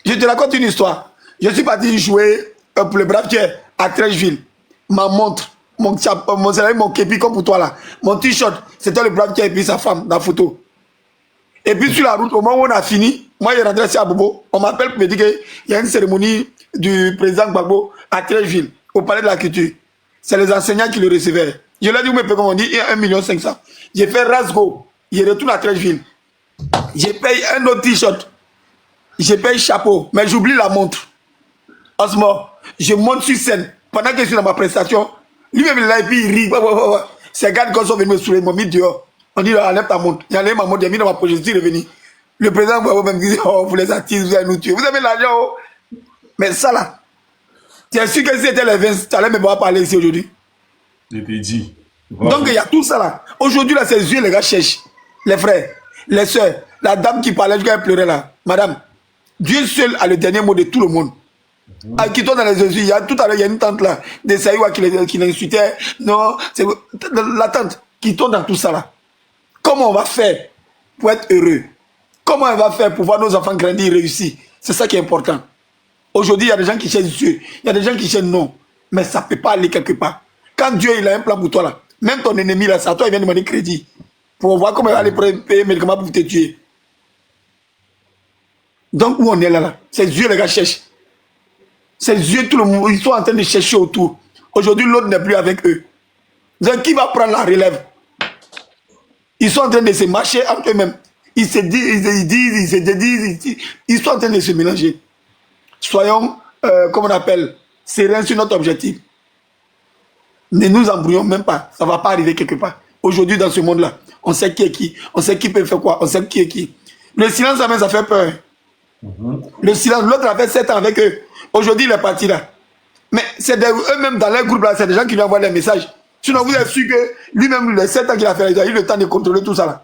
Je te raconte une histoire. Je suis parti jouer pour le brave tiers à Trècheville. Ma montre, mon chapeau, mon képi comme pour toi là. Mon t-shirt, c'était le brave tiers et puis sa femme, dans la photo. Et puis sur la route, au moment où on a fini, moi, je rentré à Bobo. On m'appelle pour me dire qu'il y a une cérémonie du président Gbagbo à Trècheville, au palais de la culture. C'est les enseignants qui le recevaient. Je leur ai dit, vous me payez, on dit, il y a 1 500 000. J'ai fait Rasgo. Je retourne à Trècheville. J'ai payé un autre t-shirt. J'ai payé chapeau. Mais j'oublie la montre. Osmo, je monte sur scène. Pendant que je suis dans ma prestation, lui-même il est là et puis il rit. Ces gars qui sont venus me saouler, ils m'ont mis dehors. On dit, enlève ta montre. Il enlève ma montre, il a mis dans ma poche, je suis revenu. Le président va me dire, oh, vous les artistes, vous allez nous tuer. Vous avez l'argent, oh. Mais ça là, tu es sûr que si c'était les 20, tu allais me voir parler ici aujourd'hui. Je t'ai dit. Donc il y a tout ça là. Aujourd'hui là, ces yeux, les gars cherchent. Les frères, les soeurs, la dame qui parlait, quand elle pleurait là. Madame, Dieu seul a le dernier mot de tout le monde. Qui tombe dans les yeux, tout à l'heure, il y a une tante là, de Saïwa qui l'insultait. Non, c'est la tante qui tombe dans tout ça là. Comment on va faire pour être heureux? Comment on va faire pour voir nos enfants grandir, réussir? C'est ça qui est important. Aujourd'hui, il y a des gens qui cherchent Dieu, il y a des gens qui cherchent non. Mais ça ne peut pas aller quelque part. Quand Dieu il a un plan pour toi là, même ton ennemi là, c'est à toi, il vient demander crédit pour voir comment il va aller payer médicaments pour te tuer. Donc où on est là, c'est Dieu les gars cherchent. C'est Dieu, tout le monde, ils sont en train de chercher autour. Aujourd'hui, l'autre n'est plus avec eux. Donc qui va prendre la relève? Ils sont en train de se marcher entre eux-mêmes. Ils se disent, ils se dédisent, ils sont en train de se mélanger. Soyons, comme on appelle, sereins sur notre objectif. Ne nous embrouillons même pas. Ça ne va pas arriver quelque part. Aujourd'hui, dans ce monde-là, on sait qui est qui. On sait qui peut faire quoi. On sait qui est qui. Le silence, ça fait peur. Le silence, l'autre a fait 7 ans avec eux. Aujourd'hui, il est parti là. Mais c'est eux-mêmes dans leur groupe là, c'est des gens qui lui envoient des messages. Sinon, vous êtes sûr que lui-même, les 7 ans qu'il a fait, il a eu le temps de contrôler tout ça là.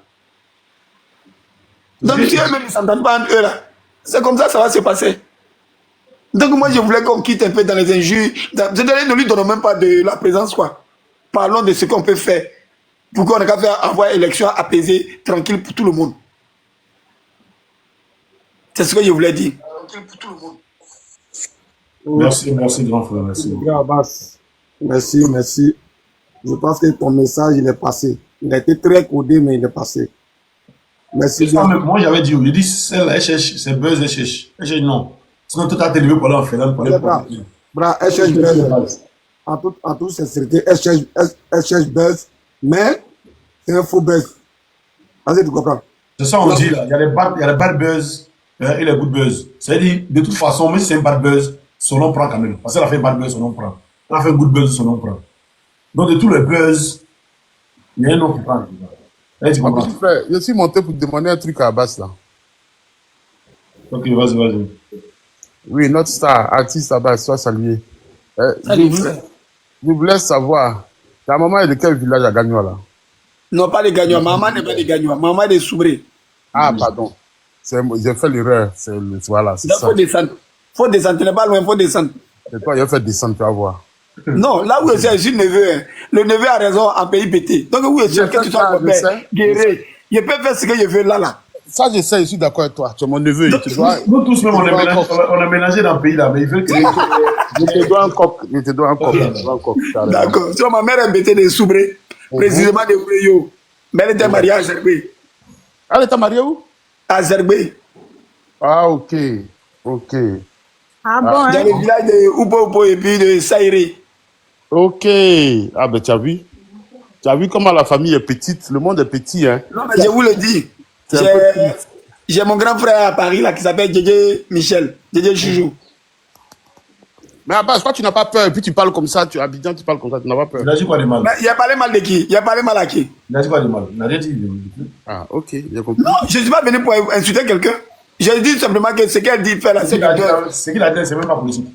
Donc, si eux-mêmes ne s'entendent pas entre eux là, c'est comme ça va se passer. Donc, moi, je voulais qu'on quitte un peu dans les injures. Ne lui donnons même pas de la présence, quoi. Parlons de ce qu'on peut faire pour qu'on ait qu'à faire avoir une élection apaisée, tranquille pour tout le monde. C'est ce que je voulais dire. Tranquille pour tout le monde. Merci grand frère, merci. Merci. Je pense que ton message, il est passé. Il a été très codé, mais il est passé. Merci. Moi, j'avais dit, je dis, celle-là, elle cherche, c'est buzz, elle cherche. Elle cherche, non. Sinon, tout a été levé pour aller en finale, pour aller pour bra, elle cherche buzz. En toute sincérité, elle cherche buzz, mais c'est un faux buzz. Vas-y, tu comprends? C'est ça, on dit, là. Il y a les bad buzz et les good buzz. C'est-à-dire, de toute façon, même si c'est un bad buzz, son nom prend quand même. Parce qu'elle a fait bad buzz, son nom prend. Elle a fait good buzz, son nom prend. Donc, de tous les buzz, il y a un nom qui prend. Je suis monté pour demander un truc à Abbas là. Ok, vas-y. Oui, notre star, artiste Abbas, sois salué. Je voulais savoir, ta maman est de quel village à Gagnoa là? Non, pas de Gagnoa. Maman n'est pas de Gagnoa. Maman est de Soubré. Ah, pardon. J'ai fait l'erreur. Voilà, c'est ça. Faut descendre. Tu n'es pas loin, faut descendre. C'est toi, il faut descendre, tu vas voir. Non, là où je suis le neveu, hein. Le neveu a raison en pays pété. Donc où je suis, que tu sois mon père, guéri. Je peux faire ce que je veux là. Ça, je sais, je suis d'accord avec toi. Tu es mon neveu. Donc, nous tous, même, on a ménagé dans le pays là, mais il veut que. Je te dois un coq. D'accord. Ma mère est bêtée de Soubré, précisément de Oureyo. Mais elle était mariée à Zerbé. Elle était mariée où? À Zerbé. Ah, ok. Ah Ah, bon, Dans hein? le village de Upo Upo et puis de Saïré. ok. Ah ben tu as vu? Tu as vu comment la famille est petite? Le monde est petit, hein? Non, mais je vous le dis. C'est un peu triste. J'ai mon grand frère à Paris là qui s'appelle Djedje Michel. Djedje Chouchou. Mais Abbas, je crois que tu n'as pas peur. Et puis tu parles comme ça, tu à Abidjan, tu parles comme ça, tu n'as pas peur. Il a dit quoi de mal? Mais il a parlé mal de qui? Il a parlé mal à qui? Il a dit quoi de mal? Il n'a rien dit. Ah, ok, j'ai compris. Non, je ne suis pas venu pour insulter quelqu'un. J'ai dit simplement que ce qu'elle dit faire là, Ce c'est qu'il a du dit, peur. c'est qu'il a dit, c'est même pas politique.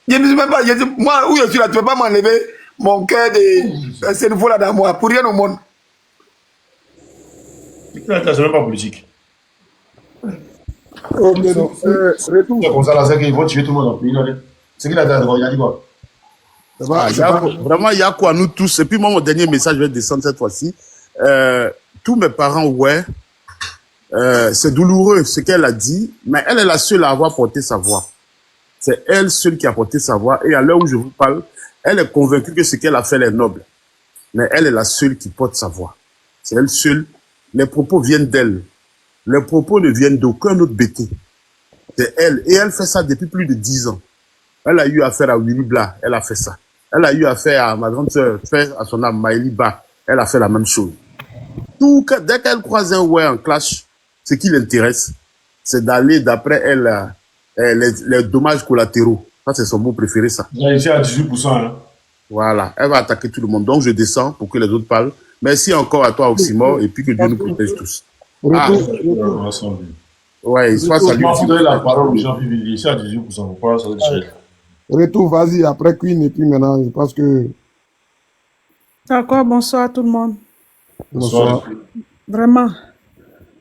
Je ne suis même pas. Je dis, moi, où je suis là, tu ne peux pas m'enlever mon cœur de ce niveau là dans moi, pour rien au monde. Ce qu'il a dit, c'est même pas politique. Ok, donc, retour. C'est comme ça, là, c'est qu'ils vont tuer tout le monde dans le pays. Là. Ce qu'il a dit, il a dit quoi? Ça va, Ah, c'est pas... vraiment, il y a quoi, nous tous. Et puis moi, mon dernier message, je vais descendre cette fois-ci. Tous mes parents, ouais, c'est douloureux ce qu'elle a dit, mais elle est la seule à avoir porté sa voix. C'est elle seule qui a porté sa voix. Et à l'heure où je vous parle, elle est convaincue que ce qu'elle a fait est noble. Mais elle est la seule qui porte sa voix. C'est elle seule. Les propos viennent d'elle. Les propos ne viennent d'aucun autre bêté. C'est elle. Et elle fait ça depuis plus de 10 ans. Elle a eu affaire à Willy Bla. Elle a fait ça. Elle a eu affaire à ma grande sœur, à son âme, Maëlie Ba. Elle a fait la même chose. Dès qu'elle croise un ouais en clash, ce qui l'intéresse, c'est d'aller d'après elle, les dommages collatéraux. Ça, c'est son mot préféré, ça. Il a réussi à 18%. Hein. Voilà. Elle va attaquer tout le monde. Donc, je descends pour que les autres parlent. Merci encore à toi, Oxymore, et puis que Dieu nous protège tous. Ah, ouais, soit salut. Je vais donner la parole aux gens vivants. Ici à 18%. Pourquoi ça veut dire? Retour, vas-y, après Queen, et puis maintenant, je pense que... D'accord, bonsoir tout le monde. Bonsoir. Vraiment,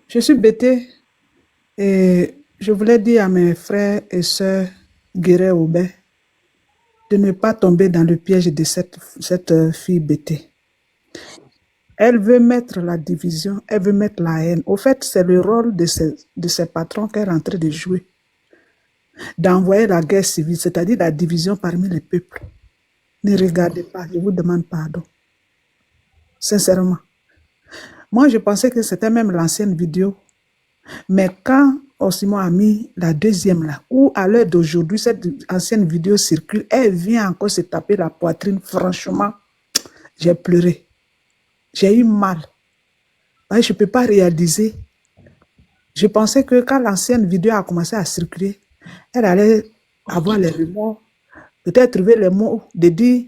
je suis bêtée et je voulais dire à mes frères et sœurs Guéré Aubé de ne pas tomber dans le piège de cette fille bêtée. Elle veut mettre la division, elle veut mettre la haine. Au fait, c'est le rôle de ses patrons qu'elle est en train de jouer, d'envoyer la guerre civile, c'est-à-dire la division parmi les peuples. Ne regardez pas, je vous demande pardon. Sincèrement. Moi, je pensais que c'était même l'ancienne vidéo. Mais quand Oxymore a mis la deuxième là, où à l'heure d'aujourd'hui, cette ancienne vidéo circule, elle vient encore se taper la poitrine. Franchement, j'ai pleuré. J'ai eu mal. Je ne peux pas réaliser. Je pensais que quand l'ancienne vidéo a commencé à circuler, elle allait avoir les remords, peut-être trouver les mots de dire,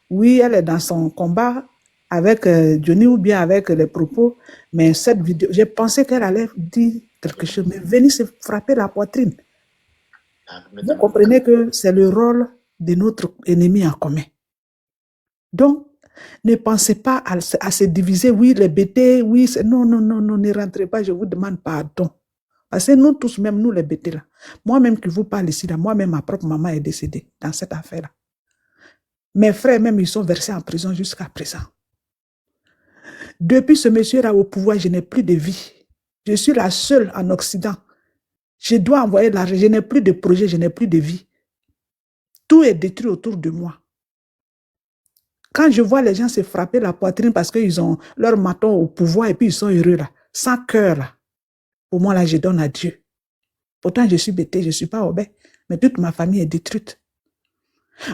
oui, elle est dans son combat avec Johnny ou bien avec les propos, mais cette vidéo, j'ai pensé qu'elle allait dire quelque chose, mais venir se frapper la poitrine. Vous comprenez que c'est le rôle de notre ennemi en commun. Donc, ne pensez pas à se diviser, oui, les bêtés, oui, non, ne rentrez pas, je vous demande pardon. Parce que nous tous, même nous les bêtés là, moi-même qui vous parle ici, là, moi-même, ma propre maman est décédée dans cette affaire-là. Mes frères même, ils sont versés en prison jusqu'à présent. Depuis ce monsieur-là au pouvoir, je n'ai plus de vie. Je suis la seule en Occident. Je dois envoyer l'argent, je n'ai plus de projet, je n'ai plus de vie. Tout est détruit autour de moi. Quand je vois les gens se frapper la poitrine parce qu'ils ont leur maton au pouvoir et puis ils sont heureux là, sans cœur là, pour moi là, je donne à Dieu. Pourtant, je suis bêtée, je ne suis pas obé, mais toute ma famille est détruite.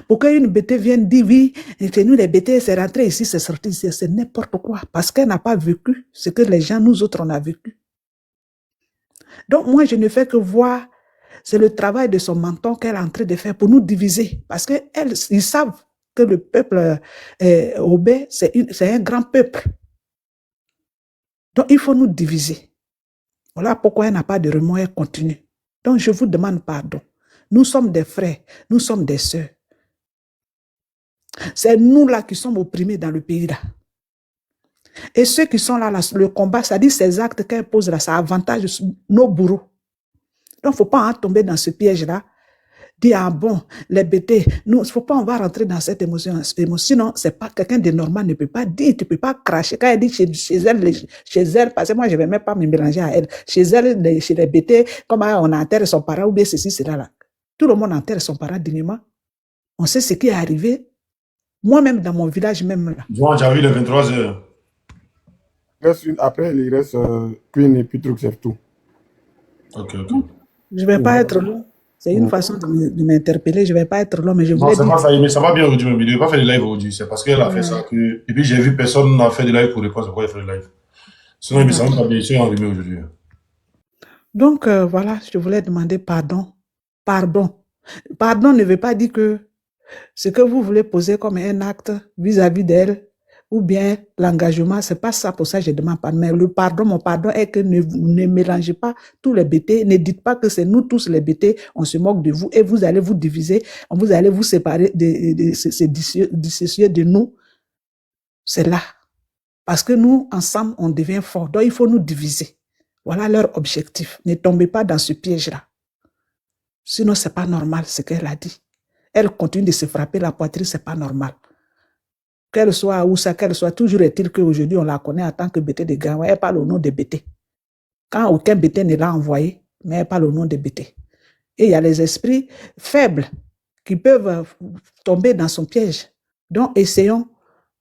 Pour qu'une bêtée vienne dire, oui, c'est nous les bêtés, c'est rentré ici, c'est sorti ici, c'est n'importe quoi, parce qu'elle n'a pas vécu ce que les gens, nous autres, on a vécu. Donc, moi, je ne fais que voir, c'est le travail de son menton qu'elle est en train de faire pour nous diviser, parce qu'ils savent que le peuple obé, c'est un grand peuple. Donc, il faut nous diviser. Voilà pourquoi elle n'a pas de remords, elle continue. Donc, je vous demande pardon. Nous sommes des frères, nous sommes des sœurs. C'est nous là qui sommes opprimés dans le pays là. Et ceux qui sont là, le combat, ça dit ces actes qu'elle pose là, ça avantage nos bourreaux. Donc, il ne faut pas tomber dans ce piège-là. Dire, ah bon, les bêtés, nous, il ne faut pas, on va rentrer dans cette émotion. Sinon, c'est pas quelqu'un de normal ne peut pas dire, tu ne peux pas cracher. Quand elle dit chez elle, parce que moi, je ne vais même pas me mélanger à elle. Chez elle, chez les bêtés, comme on enterre son parent ou bien ceci, cela là. Tout le monde enterre son parent dignement. On sait ce qui est arrivé. Moi-même, dans mon village, même là. Bon, j'ai vu les 23 heures. Après, il reste Queen et puis truc, c'est tout. Ok. Je ne vais pas être long. C'est une façon de m'interpeller. Je ne vais pas être long, mais je Non, voulais c'est dire. pas ça, mais ça va bien aujourd'hui, mais il ne devait pas faire de live aujourd'hui. C'est parce qu'elle a fait ça que. Et puis j'ai vu personne n'a fait de live pour le c'est pourquoi il a fait de live. Sinon, il me semble pas bien, je suis enrhumé aujourd'hui. Donc, voilà, je voulais demander pardon. Pardon. Pardon ne veut pas dire que ce que vous voulez poser comme un acte vis-à-vis d'elle, ou bien l'engagement, c'est pas ça, pour ça je demande pardon. Mais le pardon, mon pardon est que ne mélangez pas tous les bêtés, ne dites pas que c'est nous tous les bêtés, on se moque de vous et vous allez vous diviser, vous allez vous séparer, dissocier de nous. C'est là. Parce que nous, ensemble, on devient fort. Donc, il faut nous diviser. Voilà leur objectif. Ne tombez pas dans ce piège-là. Sinon, c'est pas normal ce qu'elle a dit. Elle continue de se frapper la poitrine, c'est pas normal. Qu'elle soit où ça, qu'elle soit, toujours est-il qu'aujourd'hui, on la connaît en tant que Bété de Gagnoa. Elle parle au nom de Bété. Quand aucun Bété ne l'a envoyé, mais elle parle au nom de Bété. Et il y a les esprits faibles qui peuvent tomber dans son piège. Donc, essayons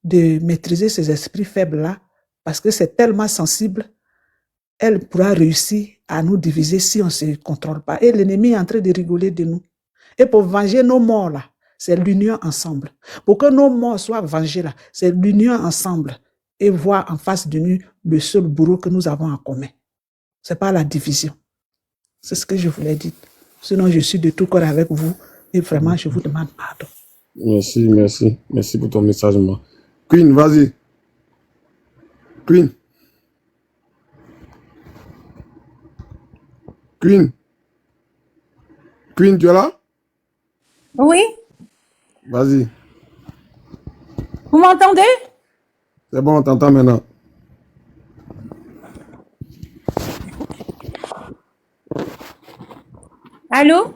de maîtriser ces esprits faibles-là, parce que c'est tellement sensible, elle pourra réussir à nous diviser si on ne se contrôle pas. Et l'ennemi est en train de rigoler de nous. Et pour venger nos morts, là, c'est l'union ensemble. Pour que nos morts soient vengés, là, c'est l'union ensemble. Et voir en face de nous le seul bourreau que nous avons en commun. Ce n'est pas la division. C'est ce que je voulais dire. Sinon, je suis de tout cœur avec vous. Et vraiment, je vous demande pardon. Merci, merci. Merci pour ton message, moi. Queen, vas-y. Queen. Queen. Queen, tu es là? Oui, Vas-y. vous m'entendez? C'est bon, on t'entend maintenant. Allô?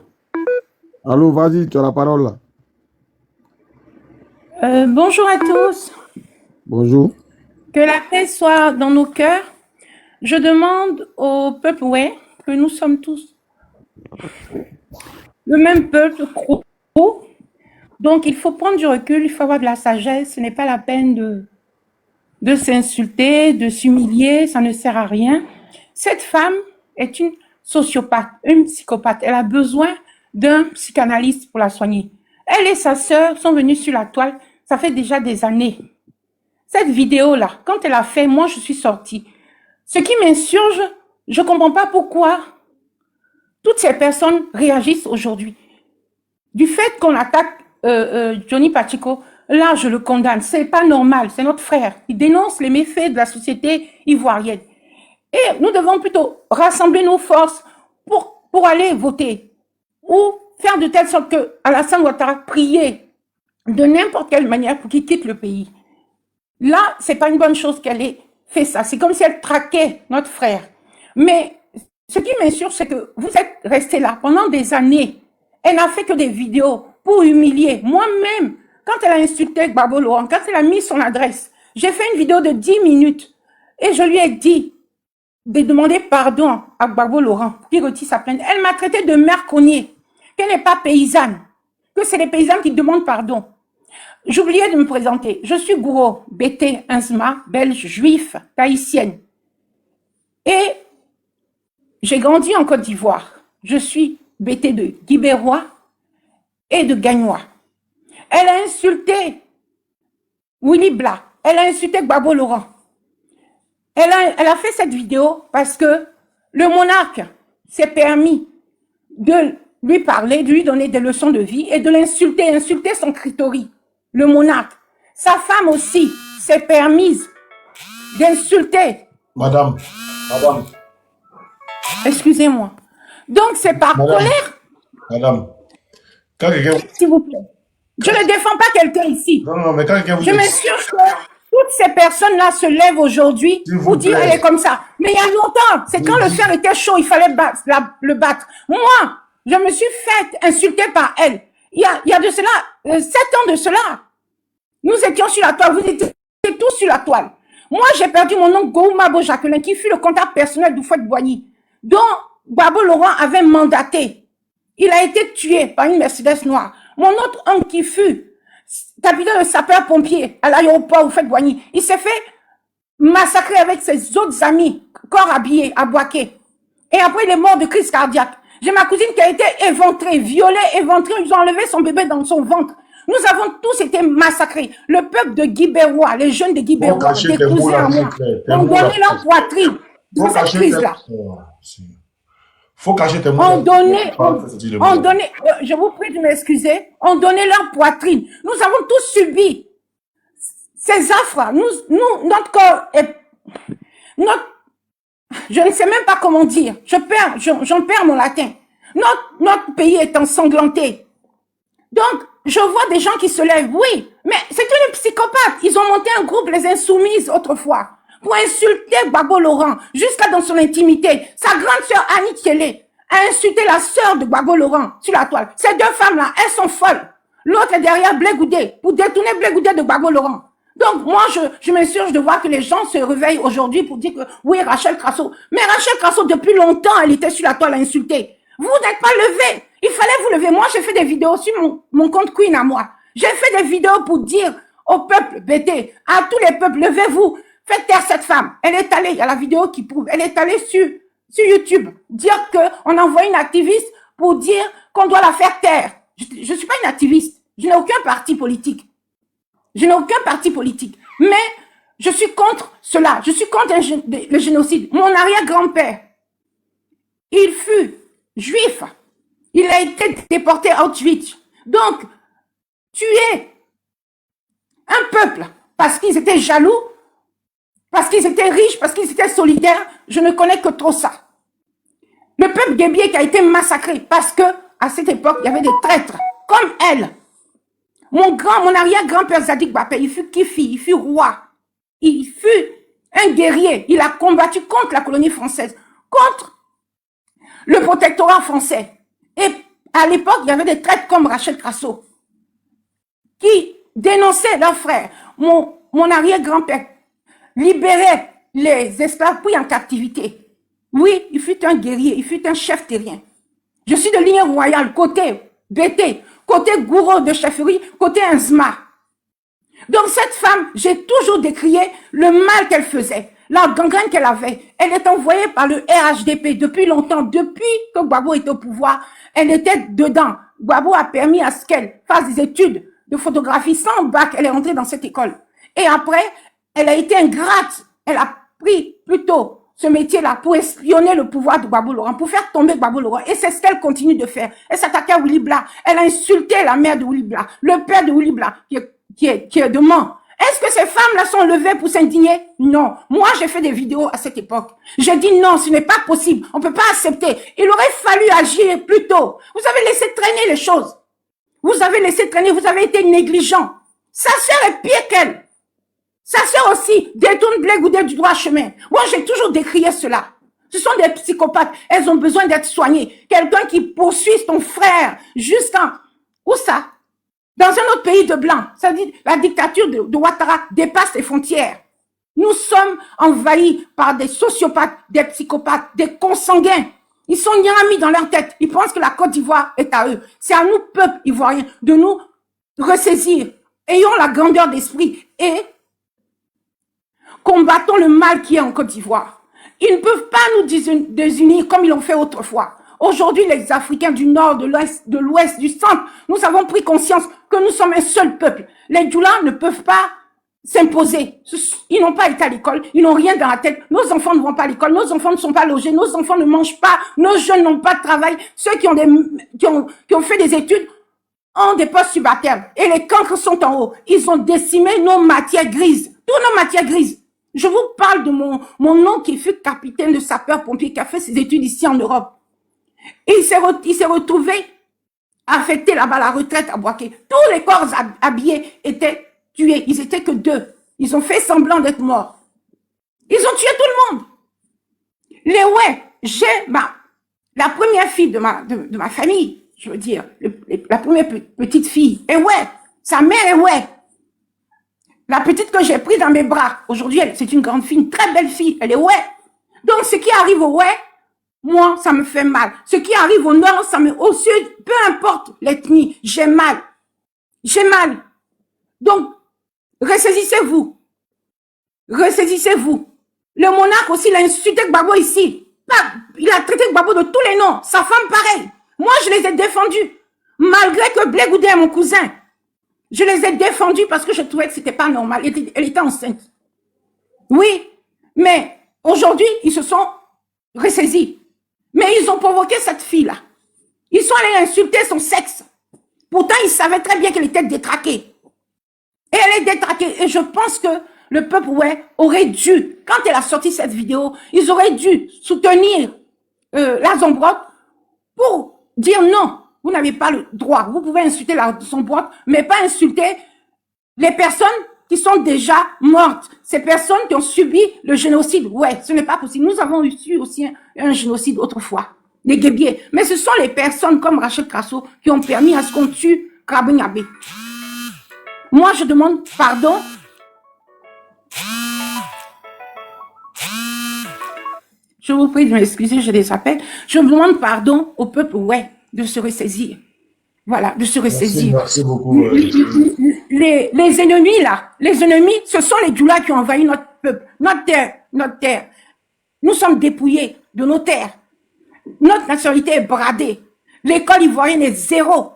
Allô, vas-y, tu as la parole là. Bonjour à tous. Bonjour. Que la paix soit dans nos cœurs. Je demande au peuple que nous sommes tous le même peuple, donc il faut prendre du recul, il faut avoir de la sagesse. Ce n'est pas la peine de s'insulter, de s'humilier, ça ne sert à rien. Cette femme est une sociopathe, une psychopathe. Elle a besoin d'un psychanalyste pour la soigner. Elle et sa sœur sont venues sur la toile, ça fait déjà des années. Cette vidéo-là, quand elle a fait, moi je suis sortie. Ce qui m'insurge, je ne comprends pas pourquoi toutes ces personnes réagissent aujourd'hui. Du fait qu'on attaque Johnny Pacheco, là je le condamne, c'est pas normal, c'est notre frère. Il dénonce les méfaits de la société ivoirienne. Et nous devons plutôt rassembler nos forces pour aller voter ou faire de telle sorte que Alassane Ouattara prie de n'importe quelle manière pour qu'il quitte le pays. Là, c'est pas une bonne chose qu'elle ait fait ça. C'est comme si elle traquait notre frère. Mais ce qui m'insurge, c'est que vous êtes restés là pendant des années. Elle n'a fait que des vidéos pour humilier. Moi-même, quand elle a insulté Gbagbo Laurent, quand elle a mis son adresse, j'ai fait une vidéo de 10 minutes et je lui ai dit de demander pardon à Gbagbo Laurent pour qu'il retire sa plainte. Elle m'a traité de mère cognier, qu'elle n'est pas paysanne, que c'est les paysans qui demandent pardon. J'oubliais de me présenter. Je suis Gouro, Bété, Insma, belge, juif, tahitienne. Et j'ai grandi en Côte d'Ivoire. Je suis Bété de Guibérois et de Gagnoa. Elle a insulté Willy Bla. Elle a insulté Gbagbo Laurent. Elle a fait cette vidéo parce que le monarque s'est permis de lui parler, de lui donner des leçons de vie et de l'insulter, insulter son clitoris. Le monarque. Sa femme aussi s'est permise d'insulter. Madame. Excusez-moi. Donc, c'est par colère. Madame. Quand quelqu'un... S'il vous plaît. Je ne défends pas quelqu'un ici. Non, mais quand quelqu'un vous... Je m'assure que toutes ces personnes-là se lèvent aujourd'hui pour dire elle est comme ça. Mais il y a longtemps, c'est quand le fer était chaud, il fallait le battre. Moi, je me suis faite insulter par elle. Il y a de cela, 7 ans de cela. Nous étions sur la toile, vous étiez tous sur la toile. Moi, j'ai perdu mon oncle Goumabo Jacqueline, qui fut le contact personnel d'Oufouette-Boigny, dont Gbagbo Laurent avait mandaté. Il a été tué par une Mercedes noire. Mon autre oncle qui fut capitaine de sapeur-pompier à l'aéroport Oufouette-Boigny, il s'est fait massacrer avec ses autres amis, corps habillés, à Boaké. Et après, il est mort de crise cardiaque. J'ai ma cousine qui a été éventrée, violée, éventrée. Ils ont enlevé son bébé dans son ventre. Nous avons tous été massacrés. Le peuple de Guibérois, les jeunes de Faut Guibérois, cacher des tes mots cousins là, à s'il moi, te plaît. Tes ont mots là. donné leur poitrine Faut dans cette cacher tes crise-là. Faut cacher tes mots On là. donnait, On donnait, je vous prie de m'excuser, on donnait leur poitrine. Nous avons tous subi ces affres. Notre corps est, je ne sais même pas comment dire. J'en perds mon latin. Notre pays est ensanglanté. Donc, je vois des gens qui se lèvent, oui, mais c'est une psychopathe. Ils ont monté un groupe, les Insoumises, autrefois, pour insulter Gbagbo Laurent, jusqu'à dans son intimité. Sa grande sœur Annie Thielé a insulté la sœur de Gbagbo Laurent sur la toile. Ces deux femmes-là, elles sont folles. L'autre est derrière Blé Goudé, pour détourner Blé Goudé de Gbagbo Laurent. Donc, moi, je m'insurge de voir que les gens se réveillent aujourd'hui pour dire que, oui, Rachel Crasso. Mais Rachel Crasso, depuis longtemps, elle était sur la toile à insulter. Vous n'êtes pas levé. Il fallait vous lever. Moi, j'ai fait des vidéos sur mon compte Queen à moi. J'ai fait des vidéos pour dire au peuple BT, à tous les peuples, levez-vous. Faites taire cette femme. Elle est allée, il y a la vidéo qui prouve, elle est allée sur YouTube dire qu'on envoie une activiste pour dire qu'on doit la faire taire. Je suis pas une activiste. Je n'ai aucun parti politique. Je n'ai aucun parti politique. Mais je suis contre cela. Je suis contre le génocide. Mon arrière-grand-père, il fut juif. Il a été déporté à Auschwitz. Donc, tuer un peuple parce qu'ils étaient jaloux, parce qu'ils étaient riches, parce qu'ils étaient solidaires, je ne connais que trop ça. Le peuple guébier qui a été massacré parce que, à cette époque, il y avait des traîtres comme elle. Mon arrière-grand-père Zadig Bapé, il fut kifi, il fut roi. Il fut un guerrier. Il a combattu contre la colonie française, contre le protectorat français. Et à l'époque, il y avait des traîtres comme Rachel Crasso qui dénonçaient leurs frères. Mon arrière-grand-père libérait les esclaves pris en captivité. Oui, il fut un guerrier, il fut un chef terrien. Je suis de ligne royale, côté BT, côté gourou de chefferie, côté Inzma. Donc cette femme, j'ai toujours décrié le mal qu'elle faisait, la gangrène qu'elle avait. Elle est envoyée par le RHDP depuis longtemps, depuis que Gbagbo était au pouvoir. Elle était dedans. Gbagbo a permis à ce qu'elle fasse des études de photographie sans bac. Elle est entrée dans cette école. Et après, elle a été ingrate. Elle a pris plutôt ce métier-là pour espionner le pouvoir de Gbagbo Laurent, pour faire tomber Gbagbo Laurent. Et c'est ce qu'elle continue de faire. Elle s'attaquait à Willy Blah. Elle a insulté la mère de Willy Blah, le père de Willy Blah, qui est de Mans. Est-ce que ces femmes-là sont levées pour s'indigner? Non. Moi, j'ai fait des vidéos à cette époque. J'ai dit non, ce n'est pas possible. On ne peut pas accepter. Il aurait fallu agir plus tôt. Vous avez laissé traîner les choses. Vous avez laissé traîner, vous avez été négligent. Sa sœur est pire qu'elle. Sa sœur aussi détourne Blé Goudé du droit chemin. Moi, j'ai toujours décrié cela. Ce sont des psychopathes. Elles ont besoin d'être soignées. Quelqu'un qui poursuit ton frère jusqu'en... Où ça? Dans un autre pays de blanc. Ça dit, la dictature de Ouattara dépasse les frontières. Nous sommes envahis par des sociopathes, des psychopathes, des consanguins. Ils sont mis dans leur tête. Ils pensent que la Côte d'Ivoire est à eux. C'est à nous, peuple ivoirien, de nous ressaisir. Ayons la grandeur d'esprit et combattons le mal qui est en Côte d'Ivoire. Ils ne peuvent pas nous désunir comme ils l'ont fait autrefois. Aujourd'hui, les Africains du Nord, de l'Ouest, du Centre, nous avons pris conscience que nous sommes un seul peuple. Les Djoula ne peuvent pas s'imposer. Ils n'ont pas été à l'école, ils n'ont rien dans la tête. Nos enfants ne vont pas à l'école, nos enfants ne sont pas logés, nos enfants ne mangent pas, nos jeunes n'ont pas de travail. Ceux qui ont fait des études ont des postes subalternes. Et les cancres sont en haut. Ils ont décimé nos matières grises, toutes nos matières grises. Je vous parle de mon oncle qui fut capitaine de sapeur-pompier, qui a fait ses études ici en Europe. Et il s'est retrouvé affecté là-bas à la retraite à Boaké. Tous les corps habillés étaient tués. Ils étaient que 2. Ils ont fait semblant d'être morts. Ils ont tué tout le monde. J'ai la première fille de ma famille, je veux dire, la première petite fille. Et sa mère est la petite que j'ai prise dans mes bras. Aujourd'hui, c'est une grande fille, une très belle fille. Elle est Donc, ce qui arrive au moi, ça me fait mal. Ce qui arrive au nord, au sud, peu importe l'ethnie, j'ai mal. J'ai mal. Donc, ressaisissez-vous. Ressaisissez-vous. Le monarque aussi, il a insulté Gbagbo ici. Il a traité Gbagbo de tous les noms. Sa femme, pareil. Moi, je les ai défendus. Malgré que Blé Goudé est mon cousin. Je les ai défendus parce que je trouvais que c'était pas normal. Elle était enceinte. Oui, mais aujourd'hui, ils se sont ressaisis. Mais ils ont provoqué cette fille-là. Ils sont allés insulter son sexe. Pourtant, ils savaient très bien qu'elle était détraquée. Et elle est détraquée. Et je pense que le peuple aurait dû, quand elle a sorti cette vidéo, ils auraient dû soutenir la Zambrotte pour dire non, vous n'avez pas le droit. Vous pouvez insulter la Zambrotte, mais pas insulter les personnes qui sont déjà mortes. Ces personnes qui ont subi le génocide. Ouais, ce n'est pas possible. Nous avons eu aussi un génocide autrefois. Les guébiers. Mais ce sont les personnes comme Rachel Crasso qui ont permis à ce qu'on tue Krabin-Yabé. Moi, je demande pardon. Je vous prie de m'excuser, j'ai des appels. Je demande pardon au peuple, de se ressaisir. Voilà, de se ressaisir. Merci beaucoup. Les ennemis, là, les ennemis, ce sont les Djoula qui ont envahi notre peuple, notre terre. Nous sommes dépouillés de nos terres. Notre nationalité est bradée. L'école ivoirienne est zéro.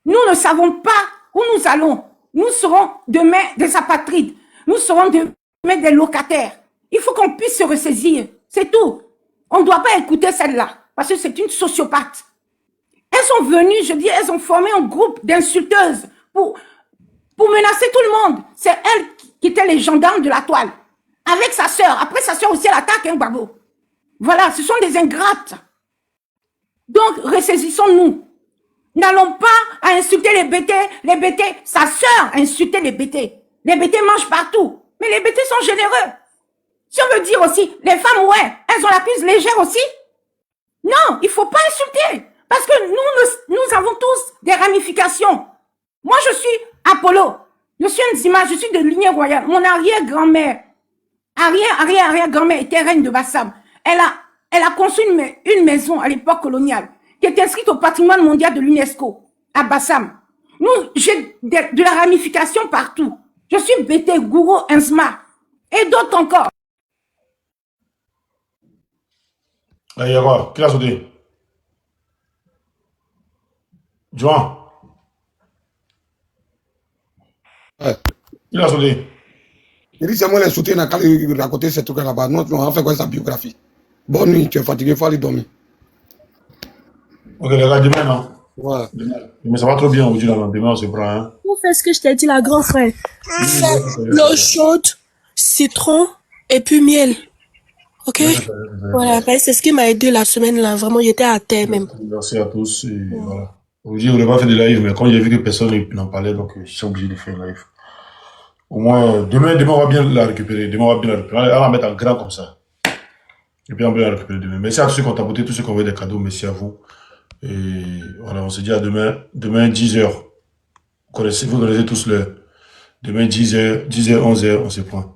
Nous ne savons pas où nous allons. Nous serons demain des apatrides. Nous serons demain des locataires. Il faut qu'on puisse se ressaisir. C'est tout. On ne doit pas écouter celle-là parce que c'est une sociopathe. Elles sont venues, je dis, elles ont formé un groupe d'insulteuses pour menacer tout le monde. C'est elles qui étaient les gendarmes de la toile. Avec sa sœur. Après, sa sœur aussi, elle attaque un Gbagbo. Voilà, ce sont des ingrates. Donc, ressaisissons-nous. N'allons pas à insulter les BT. Les BT, sa sœur a insulté les BT. Les BT mangent partout. Mais les BT sont généreux. Si on veut dire aussi, les femmes, elles ont la cuisse légère aussi. Non, il faut pas insulter. Parce que nous avons tous des ramifications. Moi, je suis Apollo. Je suis Nzima, je suis de lignée royale. Mon arrière-grand-mère, arrière-grand-mère était reine de Bassam. Elle a conçu une maison à l'époque coloniale qui est inscrite au patrimoine mondial de l'UNESCO à Bassam. J'ai de la ramification partout. Je suis Bété, Gouro, Nzima et d'autres encore. Il y a quoi? Qui l'a sauté? Joan. Ouais. Qui l'a sauté? Il dit c'est moi les soutiens dans le raconter ces trucs là-bas. Non, on va faire quoi sa biographie. Bonne nuit, tu es fatigué, il faut aller dormir. Ok, les gars, demain, non? Voilà. Mais ça va trop bien aujourd'hui, là. Demain, on se prend, hein. Vous faites ce que je t'ai dit, la grand frère. L'eau chaude, citron et puis miel. Ok? Voilà, ben, c'est ce qui m'a aidé la semaine là. Vraiment, j'étais à terre même. Merci à tous. Et voilà. Aujourd'hui, on n'a pas fait de live, mais quand j'ai vu que personne n'en parlait, donc je suis obligé de faire un live. Au moins, demain, on va bien la récupérer. Demain, on va bien la récupérer. On va la mettre en grand comme ça. Et puis, on va bien la récupérer demain. Merci à tous ceux qui ont tapoté, tous ceux qui ont envoyé des cadeaux. Merci à vous. Et voilà, on se dit à demain. Demain, 10h. Vous connaissez tous l'heure. Demain, 10h, 11h, on se prend.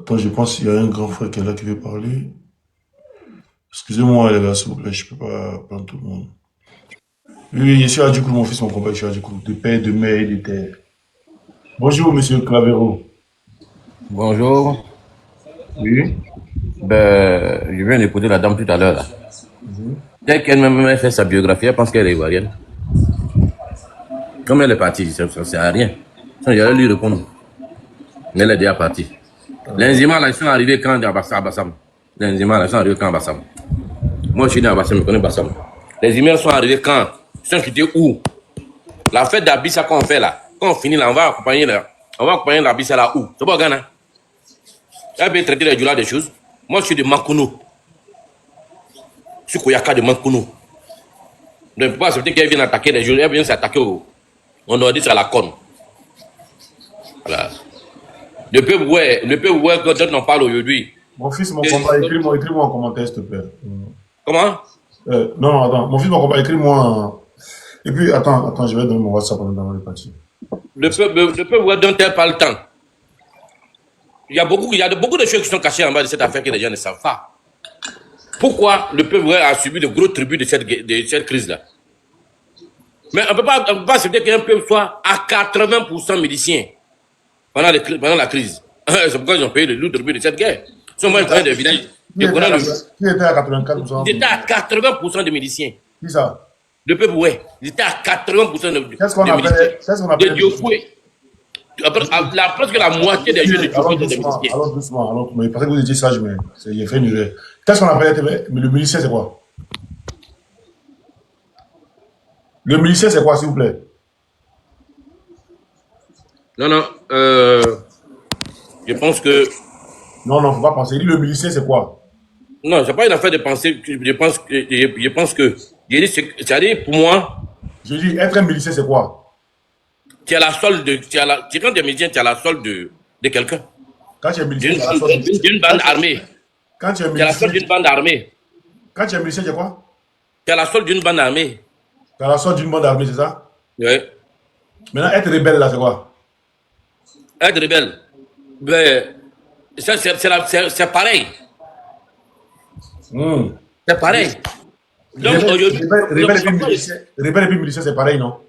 Attends, je pense qu'il y a un grand frère qui est là qui veut parler. Excusez-moi, les gars, s'il vous plaît, je peux pas prendre tout le monde. Oui, je suis à Djoukou, mon fils, mon compagnon, je suis à Djoukou, de père, de mère et de terre. Bonjour, monsieur Clavero. Bonjour. Oui. Ben, je viens d'écouter la dame tout à l'heure, là. Dès qu'elle m'a fait sa biographie, elle pense qu'elle est ivoirienne. Comme elle est partie, ça ne sert à rien. J'allais lui répondre. Mais elle est déjà partie. Les Nzima, là, ils sont arrivés quand à Bassam. Les Nzima, là, ils sont arrivés quand à Bassam. Moi, je suis né à Bassam, je connais Bassam. Les Nzima sont arrivés quand? Ils sont quittés où? La fête d'Abissa qu'on fait là, quand on finit là, on va accompagner l'Abissa là où? C'est pas au Ghana. Elle peut traiter les Djoula des choses. Moi, je suis de Mankuno. Je suis Koyaka de Mankuno. Donc, je ne peux pas accepter qu'elle vienne attaquer les Djoula. Elle vient s'attaquer on aurait dit ça à la conne. Voilà. Le peuple, dont on parle aujourd'hui. Mon fils, mon combat, écris-moi en commentaire, s'il te plaît. Comment? Non, attends. Mon fils, mon combat, écris-moi. Et puis, attends, je vais donner mon WhatsApp dans les parties. Le peuple dont elle parle tant. Il y a beaucoup de choses qui sont cachées en bas de cette affaire que les gens ne savent pas. Pourquoi le peuple a subi de gros tributs de cette crise-là? Mais on ne peut pas accepter qu'un peuple soit à 80% miliciens pendant la crise. C'est pourquoi ils ont payé le lourd tribut de cette guerre. Ils sont même dans des villages. Je connais le... Qui était à 84%? Ils étaient à 80% de miliciens. Qui ça? Le peuple, ouais. Ils étaient à 80% de Qu'est-ce qu'on miliciens. appelle De Diofoué. Presque la moitié des jeunes de Diofoué étaient des miliciens. Alors doucement, alors, mais parce que vous étiez sage, mais il a fait une erreur. Qu'est-ce qu'on appelle le milicien, c'est quoi? Le milicien, c'est quoi, s'il vous plaît? Non, je pense que... Non, faut pas penser. Il dit le milicien, c'est quoi? Non, c'est pas une affaire de penser. Je pense que... C'est-à-dire, pour moi... Je dis, être un milicien, c'est quoi? Tu as la solde de... quand tu es milicien, tu as la solde de quelqu'un. Quand tu es milicien, tu as la solde d'une bande armée. Quand tu es Tu as la solde d'une bande armée. Quand tu es milicien, tu as quoi? Tu as la solde d'une bande armée. Tu as la solde d'une bande armée, c'est ça? Oui. Maintenant, être rebelle, là, c'est quoi? Être rebelle, ben, c'est pareil. C'est pareil. Donc, rebelle et puis milicien, c'est pareil, non?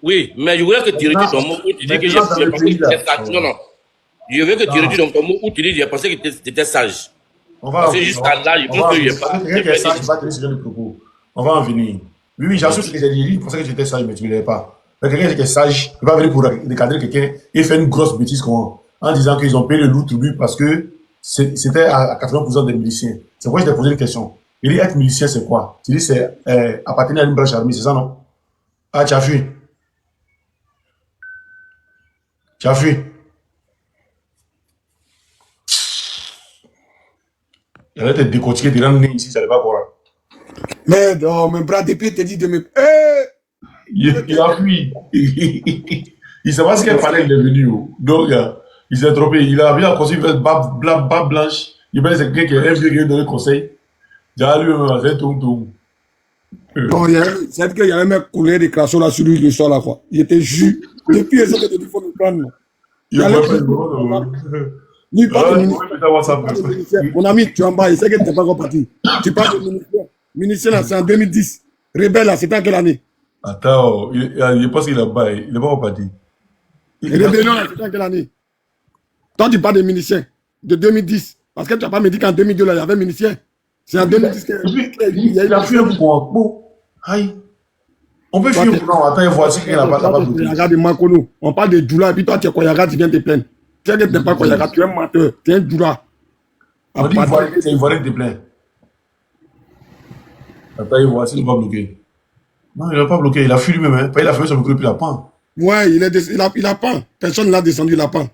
Oui, mais je voulais que tu retires ton mot où tu dis que j'ai pensé que tu étais sage. Non. Je veux que tu retires ton mot où tu dis que j'ai pensé que tu étais sage. Parce que jusqu'à là, je pense que j'ai pas... On va en venir. Oui, j'assume ce que j'ai dit. Je pensais que j'étais sage, mais tu ne l'avais pas. Quelqu'un qui est sage, il va venir pour recadrer quelqu'un et faire une grosse bêtise en disant qu'ils ont payé le loup tribu parce que c'était à 80% des miliciens. C'est pourquoi je t'ai posé une question. Il dit être milicien, c'est quoi? Tu dis c'est appartenir à une branche armée, c'est ça, non? Ah, tu as fui. Tu as fui. Il allait te décortiquer, te rendre ici, ça ne va pas croire. Mais non, mon bras de pied te dit de me... Il a fui. Il ne sait pas ce qu'il fallait, il est venu. Donc, il s'est trompé. Il a bien construit une barbe blanche. Il pense que c'est quelqu'un qui est vieux qui lui donné conseil. J'ai lui-même, c'est tout. Non, c'est qu'il y avait même coulé des crachats là sur lui, le sol là, quoi. Il était jus. Depuis, il s'est dit qu'il faut nous prendre. Il a lui, pas de ministère. Mon ami, tu es en bas, il sait que tu n'es pas encore parti. Tu parles de ministère. Ministère, là, c'est en 2010. Rebelle, là, c'était en quelle année? Attends, il pense qu'il est bas, il n'est pas reparti. Rébellion, là, c'était en quelle année? Toi, tu parles de ministère, de 2010. Parce que tu n'as pas me dit qu'en 2002, là, il y avait ministère. C'est en 2010 qu'il a fui un coup. Aïe. On peut fuir pour attends, voici qu'il n'a pas de Regarde Makono. On parle de Djoula, et puis toi, tu es Koyaga, tu viens te plaindre. Tu sais que tu n'es pas Koyaga, tu es un menteur, tu es un Djoula. On dit c'est une volée de plaint. Attends, voici, il va bloquer. Non, il n'a pas bloqué, il a fui lui-même. Il a fait son micro et puis il a pas. Ouais, il a pas. Personne ne l'a descendu, il a pas.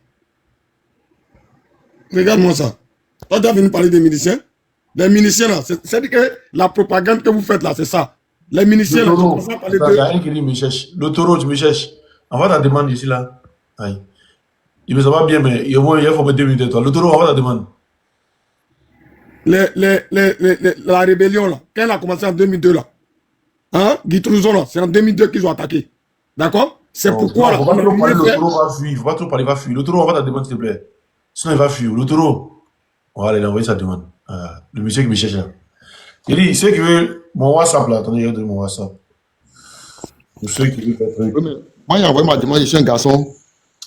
Regarde-moi ça. Toi, tu as venu parler des miliciens. Les miliciens, là, c'est que la propagande que vous faites là, c'est ça. Les miliciens, là, il y a un qui dit, me cherche. Le taureau, tu me cherches. Envoie ta demande ici, là. Aïe. Il me semble bien, mais il faut mettre 2 minutes de toi. Le taureau, envoie ta demande. La rébellion, là, quand elle a commencé en 2002, là, hein, Guy Trouzon, là, c'est en 2002 qu'ils ont attaqué. D'accord? C'est pourquoi, là, il ne faut pas trop parler, il va fuir. Le taureau, envoie ta demande, s'il te plaît. Sinon, il va fuir. Le taureau. Voilà, il a envoyé sa demande. Le monsieur qui me cherche là. Il dit, ceux qui veulent mon WhatsApp là, attendez, je vais donner mon WhatsApp. Pour ceux qui veulent faire truc. Moi, j'ai envoyé ma demande, je suis un garçon.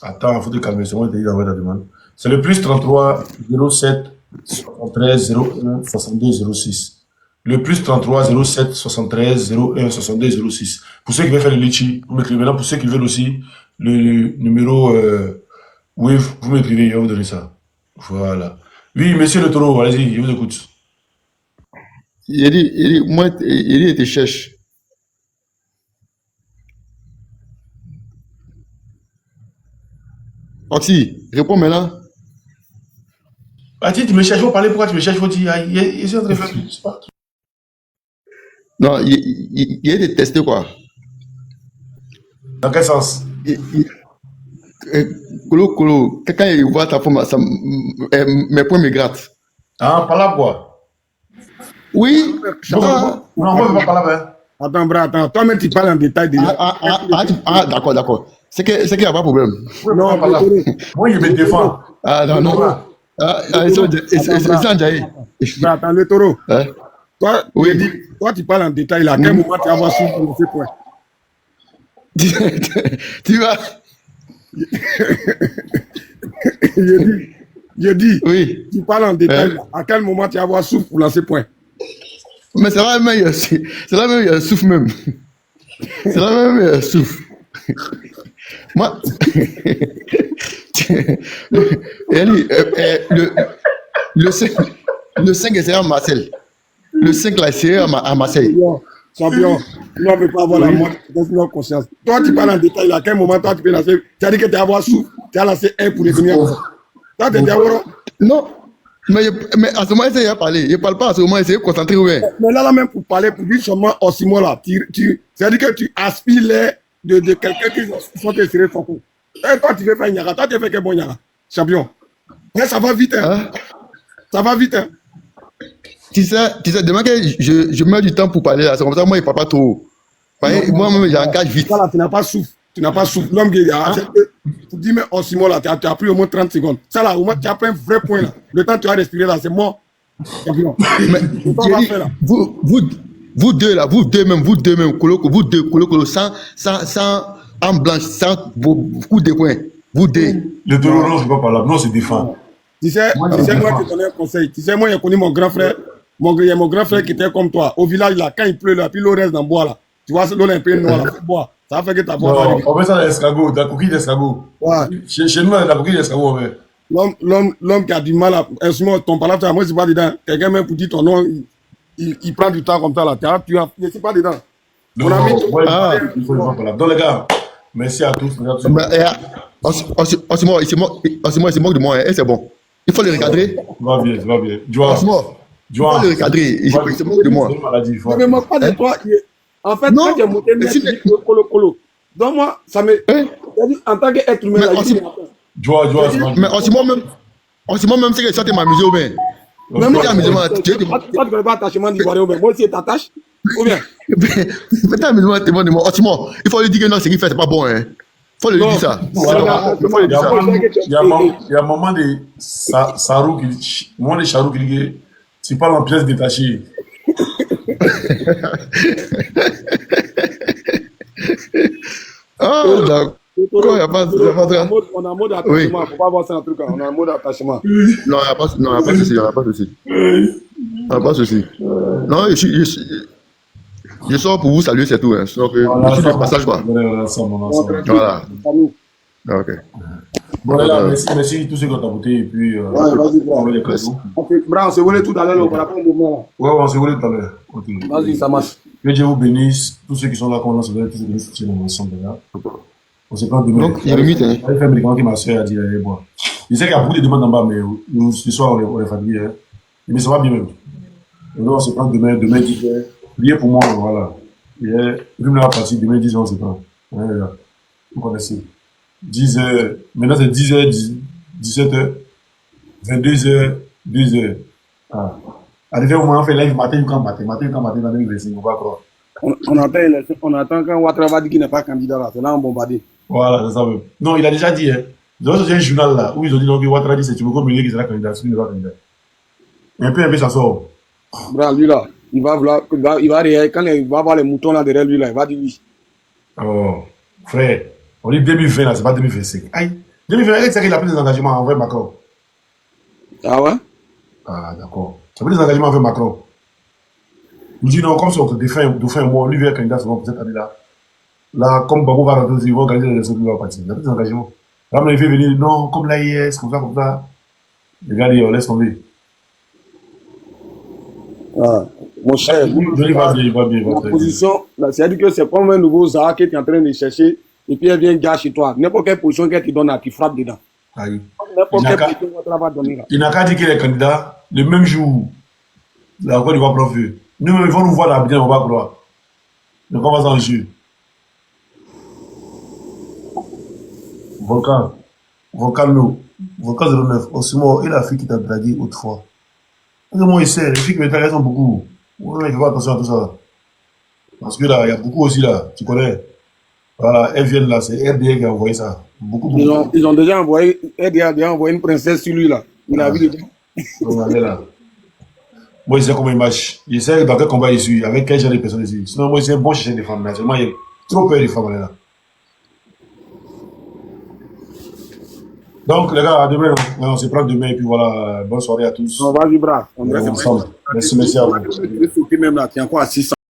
Attends, il faut te calmer, c'est moi qui t'ai dit d'envoyer ta demande. C'est le plus 33 07 73 01 62 06. Le plus 33 07 73 01 62 06. Pour ceux qui veulent faire le litchi, vous m'écrivez là. Pour ceux qui veulent aussi le numéro Wave, vous m'écrivez, je vais vous donner ça. Voilà. Oui, monsieur le taureau, allez-y, je vous écoute. Il dit, moi, il te cherche. Oxy, réponds maintenant. Ah, tu me cherches, il faut parler, pourquoi tu me cherches, il faut dire, il est en train de faire, je sais pas. Non, il a été testé quoi. Dans quel sens? Kolo, quand il voit ta femme, mes points me grattent. Ah, par là quoi? Oui. Non, on ne va pas parler. Attends, bras, attends. Toi-même, tu parles en détail déjà. D'accord. C'est qu'il n'y a pas de problème. Non, moi, je me défends. Ah, non. Attends, le taureau. Toi, toi, tu parles en détail là. À quel moment tu vas voir sur ce point? Tu vas. Je dis, Oui. tu parles en détail. À quel moment tu vas avoir souffle pour lancer point? Mais c'est là même, c'est là même, il y a souffle même. C'est là même, il y a souffle. Moi, le 5 est à Marseille. Le 5 là, c'est à Marseille. Champion, nous ne peut pas avoir la mort dans notre conscience. Toi, tu parles en détail. À quel moment toi, tu peux lancer? Tu as dit que tu vas avoir souffle. Tu as lancé un pour les premiers. Toi, tu es d'accord? Non. Mais à ce moment, il a parlé. Il ne parle pas à ce moment, il s'est concentré. Ouais. Mais là, même pour parler, pour dire seulement Osimo là, c'est-à-dire que tu aspires l'air de quelqu'un qui sont tirés son coup. Et toi, tu veux faire Nyara. Toi, tu fais quel bon Nyara? Champion. Mais ça va vite, hein? Ça va vite, hein? Tu sais, demain que je mets du temps pour parler là, c'est comme ça, moi, il ne parle pas trop. Moi-même, j'engage vite. Là, tu n'as pas souffle. Tu n'as pas souffle. L'homme qui tu dis, mais Osimo là, tu as pris au moins 30 secondes. Ça là, au moins, tu as pris un vrai point là. Le temps que tu as respiré là, c'est mort. Mais, vous deux là, vous deux même, Colo, sans en blanche, sans beaucoup de points. Vous deux. Le Tololo, c'est pas par là. Non, c'est défend. Tu sais, moi, je te donne un conseil. Tu sais, moi, j'ai connu mon grand frère. Il y a mon grand frère qui était comme toi. Au village, là, quand il pleut, là, puis l'eau reste dans le bois, là. Tu vois, l'eau est un peu noire, là, bois. Ça va faire que ta voix va arriver. On fait ça dans l'escargot, dans la coquille d'escargot. Ouais. Chez nous, dans la coquille d'escargot, on fait. L'homme qui a du mal à. Ton palabre, moi, c'est pas dedans. Quelqu'un, même pour dire ton nom, il prend du temps comme ça, là. Tu ne sais pas dedans. Mon ami, il faut le voir par là. Donc, les gars, merci à tous. Osimo, il se moque de moi, hein, c'est bon. Il faut le recadrer. Va bien. Osimo, il faut le recadrer. Il se moque de moi. Je ne me moque pas de toi. En fait, quand tu es monté, tu dis colo. Donc, moi, ça me. En tant qu'être humain, mais Osimo, même si tu m'amuser ou bien. Même moi, tu ne connais pas l'attachement d'Ivoirien ou bien. Moi aussi, tu t'attaches. Ou bien. Mais t'as amusement, t'es bon de moi. Osimo, il faut lui dire que non, ce qu'il fait, c'est pas bon, hein. Faut lui dire ça. Il y a un moment de Sarou qui dit tu parles en pièces détachées. Ah, d'accord. Il n'y a pas de. On a un mode attachement. Il ne faut pas voir ça dans le truc. On a un mode attachement. Non, il n'y a pas de souci. Il n'y a pas de souci. Il n'y a pas de souci. Non, je sors pour vous saluer, c'est tout. Hein. Donc, je suis de passage, quoi. Voilà. Ok. Bon, là, merci tous ceux qui ont voté. Et puis, on va les cadeaux. On se voulait tout à l'heure. On va prendre le moment. Ouais, on se voulait tout à l'heure. Vas-y, ça marche. Que Dieu vous bénisse. Tous ceux qui sont là, qu'on lance, tous ceux qui nous soutiennent ensemble. On se prend demain. Donc, il y a le mythe. Hein. Je vais faire médicament que ma soeur a dit d'aller boire. Je sais qu'il y a beaucoup de demandes en bas, mais nous, ce soir, on est fatigués. Hein. Mais ça va bien même. Donc, on se prend demain 10h. Priez pour moi, voilà. Vu la partie, demain 10h, on se prend. Ouais, là. Vous connaissez. 10h. Maintenant, c'est 10h, 17h, 22h, 2h. Ah. Arrivé au moment, on fait live matin, quand matin, on va croire. On attend quand Ouattara va dire qu'il n'est pas candidat là. C'est là on bombarde. Voilà, c'est ça même. Non, il a déjà dit. Hein. Ils ont sorti un journal là où ils ont dit que Ouattara dit c'est Tiboko Meunier qui sera candidat. C'est lui qui sera candidat. Et un peu, ça sort. Bra, lui là, il va quand il va voir les moutons là derrière lui là, il va dire oui. Oh, frère, on dit 2020 là, c'est pas 2025. Aïe, 2020, c'est qu'il a pris des engagements envers Macron. Ah ouais? Ah, d'accord. Il a pris des engagements envers Macron. Il dit non, comme c'est au défunt moi, lui veut être candidat pour cette année-là. Là, comme Babou va rentrer, ils vont organiser les élections, il va partir. Il a pris des engagements. Là, il veut venir, non, comme l'AIS, comme ça. Les gars, ils laissent tomber. Ah, mon cher, il va bien. La position, c'est-à-dire que c'est comme un nouveau Zahar que tu es en train de chercher, et puis elle vient gars chez toi. N'importe quelle position qu'elle te donne là, tu frappes dedans. Aïe. N'importe quelle position qu'elle va donner là. Il n'a qu'à dire qu'il est candidat le même jour. La Côte d'Ivoire prof. Nous, ils vont nous voir là bien, on va croire. Donc, on va dans le jeu. Volcan 09, Osimo et la fille qui t'a dragué autrefois. Moi, il sait, les filles qui me draguent sont beaucoup. Ouais, il faut faire attention à tout ça. Parce que là, il y a beaucoup aussi là, tu connais. Voilà, elles viennent là, c'est RDA qui a envoyé ça. Beaucoup. Ils ont déjà envoyé, RDA a déjà envoyé une princesse sur lui là. Il a vu déjà. Regardez là. Moi, je sais comment il marche. Je sais dans quel combat il suit, avec quel genre de personnes il suit. Sinon, moi, c'est un bon chercher des femmes. Mais seulement, il y a trop peur des femmes là. Donc, les gars, à demain, on se prend demain, et puis voilà, bonne soirée à tous. On va vivre. On est ensemble. Merci à vous. Même là, tu es encore à 600.